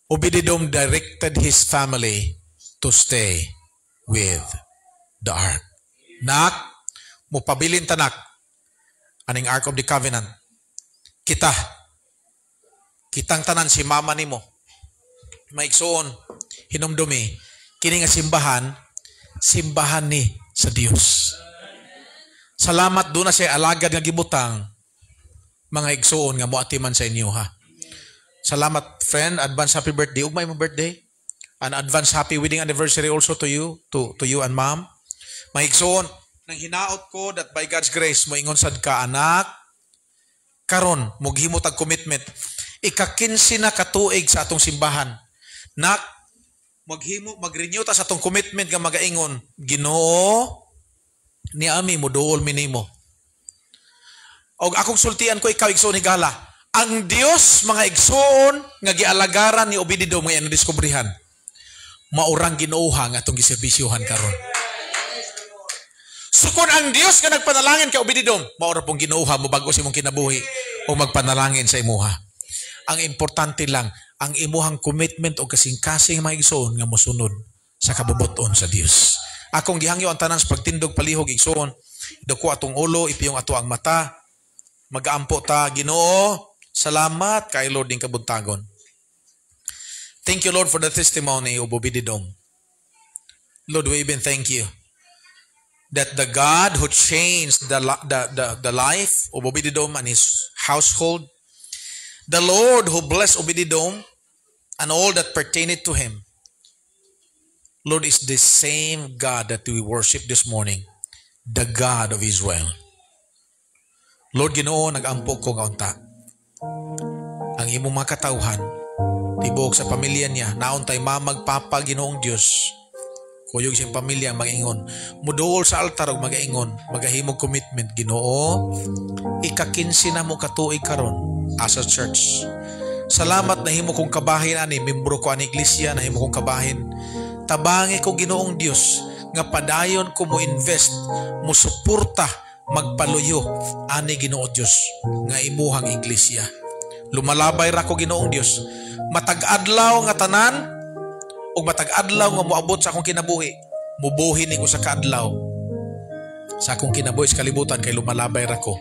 Obed-Edom directed his family to stay with the Ark. Nak, mupabilin ta nak aning Ark of the Covenant. Kitang tanan si mama nimo. Maigsoon, hinumdumi, kini nga simbahan ni sa Dios. Salamat doon na siya alagad nga gibutang mga igsoon nga moatiman sa inyo ha. Salamat friend, advance happy birthday. Ugmay mo birthday. An advance happy wedding anniversary also to you, to you and mom. Mga igsoon, nang hinaot ko that by God's grace mo ingon sad ka anak, karon mughimo tag commitment. Ika-15 na katuig sa atong simbahan. Nak, mag-renew ta sa atong commitment nga magaingon, Ginoo, ni ami mo dool minimo. Og akong sultian ko ikaw igsoon higala. Ang Dios mga igsoon nga gialagaran ni Obed-Edom nga nadiskubrihan. Maurang Ginooha nga atong giserbisyuhan karon. Sukon ang Dios nga nagpanalangin kay Obed-Edom, maura pong Ginooha mo bago si mong kinabuhi o magpanalangin sa imuha. Ang importante lang ang imuhang commitment o kasing-kasing mga igsoon nga mosunod sa kabubuton sa Dios. Akong gihangyo ang tanan sa pagtindog palihog igsoon, dako atong ulo, ipiyong ato ang mata, mag-aampo ta, Ginoo, salamat kay Lord ning kabuntagon. Thank you Lord for the testimony of Obed-Edom. Lord, we even thank you that the God who changed the life of Obed-Edom and his household, the Lord who blessed Obed-Edom and all that pertained to him, Lord, is the same God that we worship this morning, the God of Israel. Lord, Ginoo, nag-ampo ko nga unta. Ang imong mga katawhan, tibok sa pamilya niya, naon tay mamag papa Ginoong Dios, kuyog siyang pamilya mag-ingon, muduol sa altar og mag-ingon, magahimog commitment, Ginoo, ika-15 na mo katuig karon as a church. Salamat na himo kong kabahin ani, membro ko ani iglesia, na himo kong kabahin. Tabangi ko Ginoong Dios nga padayon ko mo invest, mo suporta, magpaluyo ani Ginoo Dios nga imuhang iglesia. Lumalabay ra ko Ginoong Dios, matag-adlaw nga tanan ug matag-adlaw nga moabot sa akong kinabuhi, mubuhi ni ko sa kaadlaw sa akong kinabuhi sa kalibutan kay lumalabay ra ko.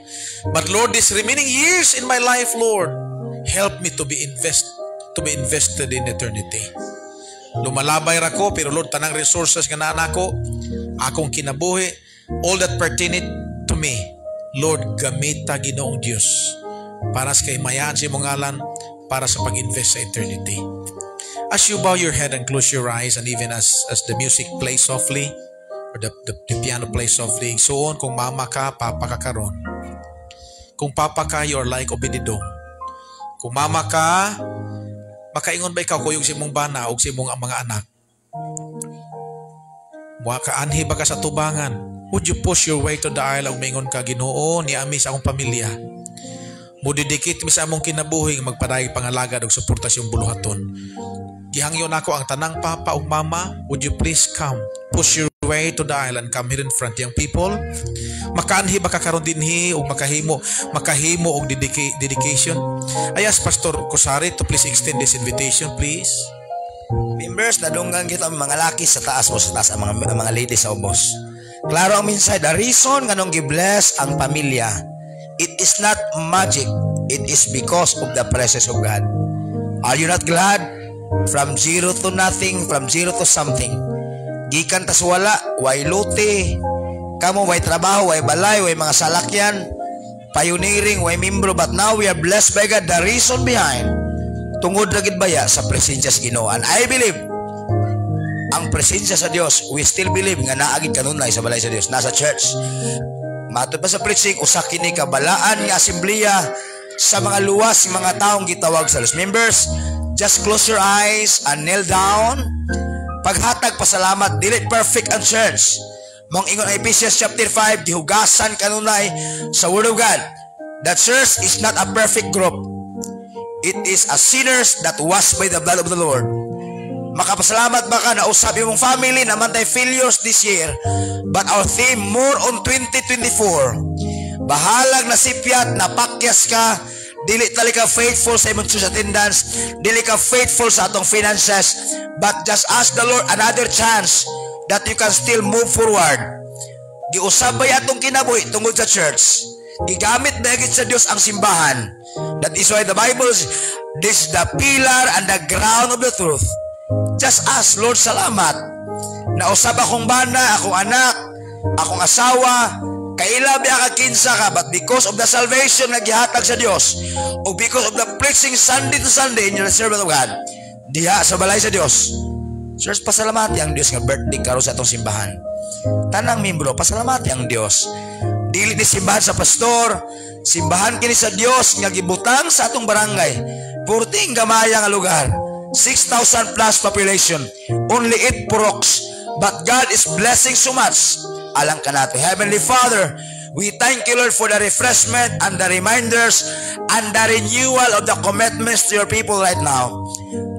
But Lord, these remaining years in my life, Lord, help me to be invested in eternity. Lumalabay ra ko, pero Lord, tanang resources nga naa nako, akong kinabuhi, all that pertained to me, Lord, gamita Ginoong Dios para sa kayamayan sa imong ngalan, para sa pag-invest sa eternity. As you bow your head and close your eyes, and even as the music plays softly, or the piano plays softly, so kung mama ka, papa ka karon. Kung papa ka, you are like Obed-Edom. Kung mama ka, makaingon ba ikaw kuyog si mong bana o si mong mga anak? Makaanhi ba ka sa tubangan? Would you push your way to the aisle o maingon ka, Ginoo, ni ami sa akong pamilya? Mudidikit mi sa among kinabuhi magpaday pangalagad og suportasyong buluhaton. Gihangyo nako ang tanang papa ug mama, would you please come? Push your way to the aisle and come here in front, young people. Makaanhi ba ka karon dinhi ug makahimo og dedication? I ask Pastor Cosari to please extend this invitation, please. Members, nadunggan kita ang mga laki sa taas mo, sa taas ang mga ladies sa ubos. Klaro ang minsay, the reason nga nung gibless ang pamilya, it is not magic, it is because of the presence of God. Are you not glad From zero to nothing, from zero to something. Gikan tas wala, way lote. Kamo way trabaho, way balay, way mga salakyan, pioneering, way membro, but now we are blessed by God. The reason behind, tungod lagid baya sa presensya sa Ginoo. And I believe, ang presensya sa Dios, we still believe nga naagid kanunay sa balay sa Dios, nasa church. Matod pa sa preaching, usa kini kabalaan nga asembleya sa mga luwas ng mga taong gitawag sa Los members. Just close your eyes and kneel down. Paghatag pasalamat, dili perfect ang church. Mong ingon ang Ephesians chapter 5, gihugasan kanunay sa Word of God. The church is not a perfect group. It is a sinners that washed by the blood of the Lord. Makapasalamat ba ka na usab imong family naman tayo failures this year, but our theme more on 2024. Bahalag na sipyat, napakyas ka, dili tali ka faithful sa imong church attendance, dili ka faithful sa atong finances, but just ask the Lord another chance that you can still move forward. Giusab ba atong kinabuhi tungod sa church? Gigamit ba gid sa Dios ang simbahan? That is why the Bible says, this is the pillar and the ground of the truth. Just ask, Lord, salamat. Nausab akong bana, akong anak, akong asawa, kaila biya ka kinsa ka, but because of the salvation na gihatag sa Dios, o because of the preaching Sunday to Sunday in your servant of God, diha sa balay sa Dios, church, pasalamati ang Dios nga birthday karon sa atong simbahan. Tanang membro, pasalamati ang Dios. Dili ni simbahan sa pastor, simbahan kini sa Dios nga gibutang sa atong barangay. Purting gamaya nga lugar. 6,000 plus population. Only 8 purok. But God is blessing so much. Alang ka nato. Heavenly Father, we thank you, Lord, for the refreshment and the reminders and the renewal of the commitments to your people right now.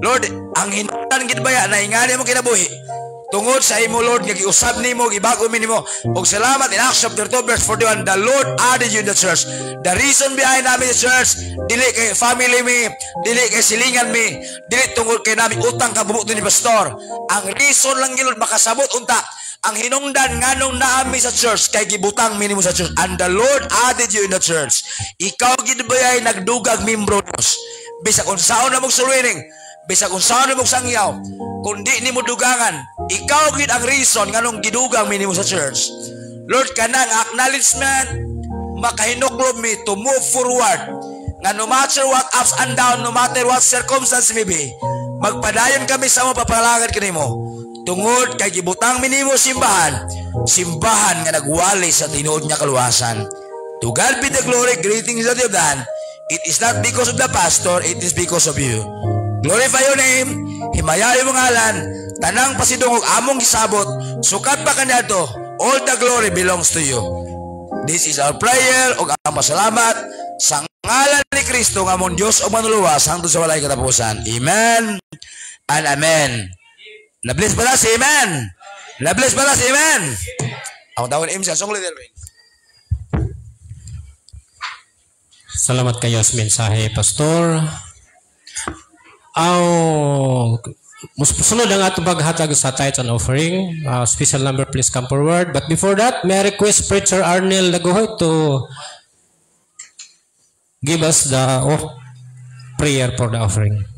Lord, ang hinundan gid baya na ingani mo kinabuhi. Tungod sa imo, Lord, nga giusab nimo, gibago mi nimo. Og salamat in Acts chapter 2 verse 41, the Lord added you in the church. The reason behind namin the church, dili kay family mi, dili kay silingan mi, dili tungod kay namin utang kabubuto ni pastor. Ang reason lang gilod makasabot unta ang hinungdan nganong naami sa church kay gibutang mi nimo sa church. And the Lord added you in the church. Ikaw gid bayay nagdugag membro nos. Bisag unsaon na mong suluining, bisag unsaon na mong sangyaw, kundi nimo dugangan, ikaw gid ang reason nganong gidugang mi nimo sa church. Lord, kanang acknowledgement makahinuklob mi to move forward nga no matter what ups and down, no matter what circumstance may be, magpadayon kami sa mo papalangad kanimo tungod kay gibutang mi nimo simbahan nga nagwali sa tinuod niya kaluwasan. To God be the glory. Greetings that you have done. It is not because of the pastor, it is because of you. Glorify your name, himayayo mong ngalan, tanang pasidungog among gisabot, sukat pa kanyato, all the glory belongs to you. This is our prayer, o ang pasalamat, sa ngalan ni Kristo, nga mong Diyos o manuluwas, hangtod sa walay katapusan. Amen and amen. Na-bless pala si amen. Na-bless pala si amen. Ako tawag ni Imsa, song leader. Salamat kayo sa mensahe, Pastor. Sunod ang atong paghatag sa tithes and offering. Special number, please come forward. But before that, may I request Preacher Arnel Lagohoy to give us the prayer for the offering.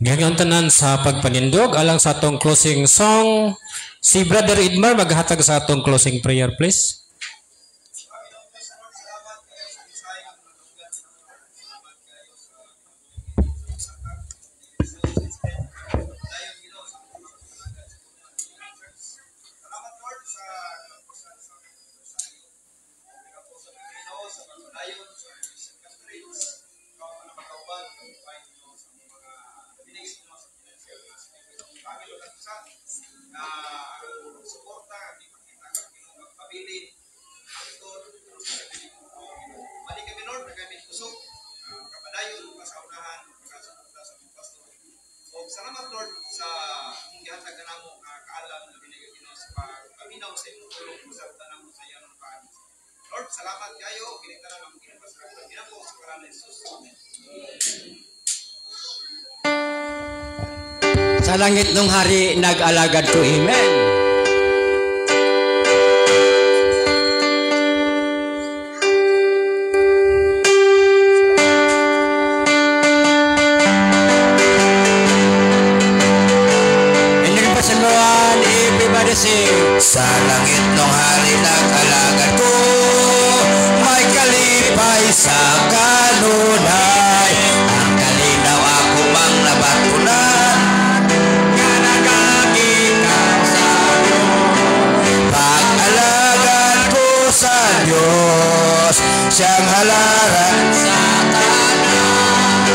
Ganyan tanan sa pagpanindog alang sa atong closing song. Si Brother Idmar maghatag sa atong closing prayer, please. Salamat Lord sa mong gihatag kanamo kaalam na binigay Ginoo sa pagpaminaw sa imong tulong usab tanang sa iyang pag. Lord, salamat kayo kini tanan ang ginabasa sa Ginoo sa ngalan ni Jesus. Amen. Sa langit nung hari nag-alagad ko, amen. Sa langit nung hari nag-alagad ko, may kalipay sa kanunay. Ang kalinaw ako mang nabatunan, nga nagagikan sa Diyos. Pag-alagad ko sa Diyos, siyang halaran sa tanan.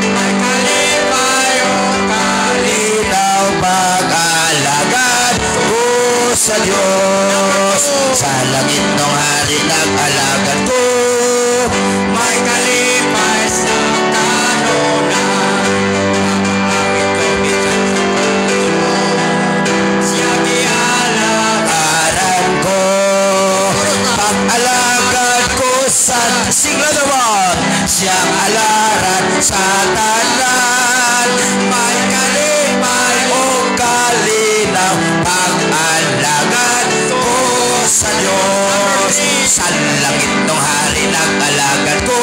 May kalipay o kalinaw pag-alagad sa Diyos. Sa langit nung hari nag-alagad ko, may kalipay sa kanunay. Ang ito bisan siya gialagaran ko. Pag-alagad ko sa siglawan, siyang alaran sa tanan. May kalipay o kalinaw pag-alagad ko sa Diyos. Sa langit nung hari nag-alagad ko,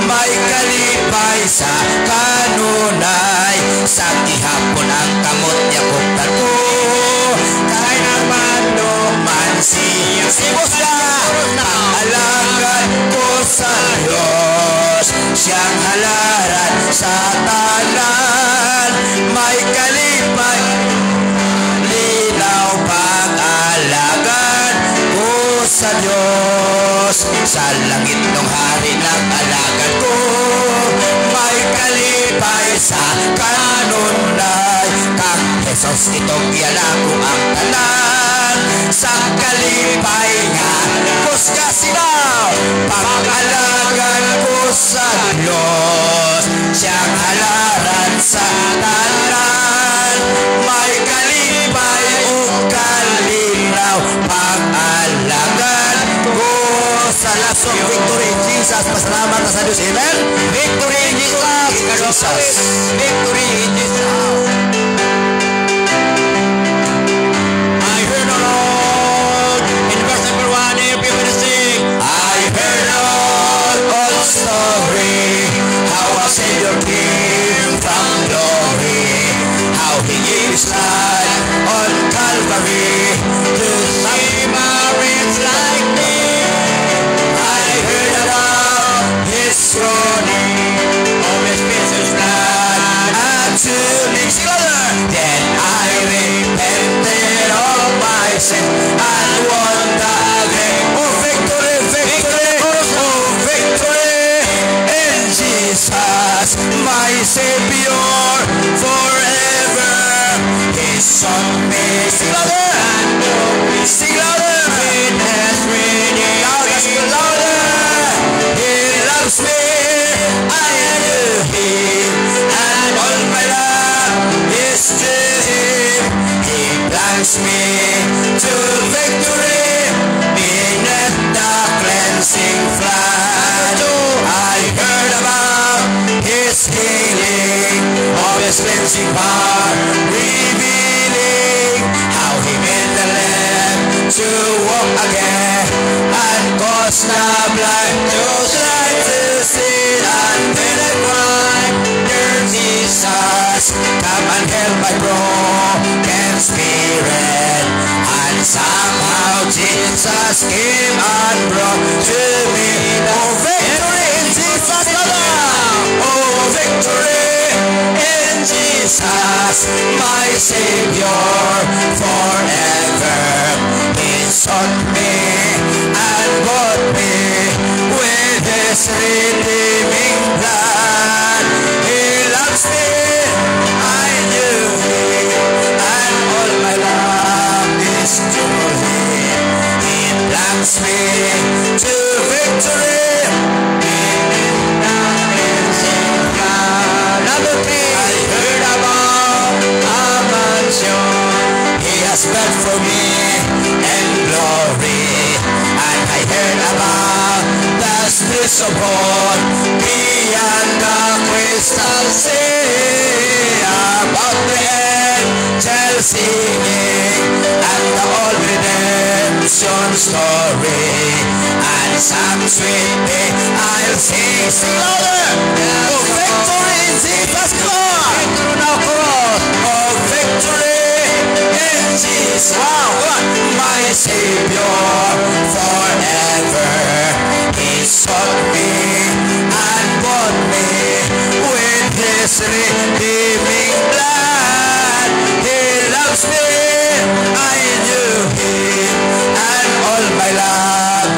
may kalipay sa kanunay. Sa gihapon ang kamot niya buktan ko, kahit naman man siya sibos na. Pag-alagad ko sa Diyos, siyang halaran sa tanan. May kalipay pag-alagad ko sa Diyos. Sa langit nung hari nag-alagad ko, may kalipay sa kanunay. Kang Jesus itong ialako ang tanan, sa kalipay nga kusga sinaw. Pag-alagad ko sa Diyos, siyang halaran sa tanan. May kalipay o kalinaw pag-alagad ko sa lasong victory in Jesus. Pasalamat na sa Diyos. Amen. Victory in Jesus. Victory in Jesus. I heard the Lord in verse number 1. If you will sing, I heard the Lord all story, how a Savior came from glory, how He gave His life on Calvary to save a wretch like me. I heard about His groaning, of His precious blood, and to me together. Then I repented of my sin and won the great victory, victory, oh victory in Jesus, my Savior forever. His Son made sing louder, sing louder. Witness reading, louder, louder. He loves me, I knew Him, and all my love is to Him. He plants me to victory beneath the cleansing flood. I heard about His healing, of His cleansing power, revealing how He made the lame to walk again, and caused the blind to sight to see, and when I cried, there's His son. Jesus came and brought to me. Oh, victory in Jesus, oh, victory in Jesus, my Savior forever. He sought me and bought me with His redeeming blood. He loves me, I knew Him, and all my love is to Him. He plants me to victory. Number 3, I heard about a mansion He has built for me in glory, and I heard about the streets of gold beyond the crystal sea, about the angels singing and the old redemption story, and some sweet day I'll sing. Sing louder! Oh, victory in Jesus, come on! Oh, victory in Jesus, wow, my Savior forever. He sought me and bought me with His redeeming blood. He loves me, I knew Him, and all my love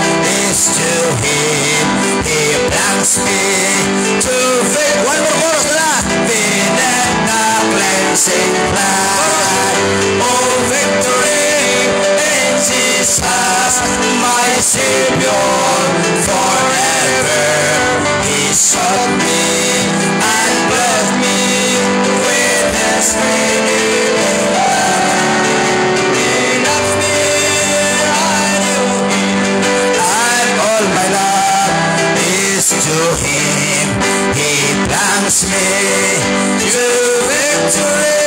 is to Him. He plants me to faith. One more chorus na. Beneath the cleansing blood. Oh, victory in Jesus, my Savior forever. He sought me and blessed me with His redeeming blood. He loves me, I knew Him, and all my love is to Him. He plants me to victory.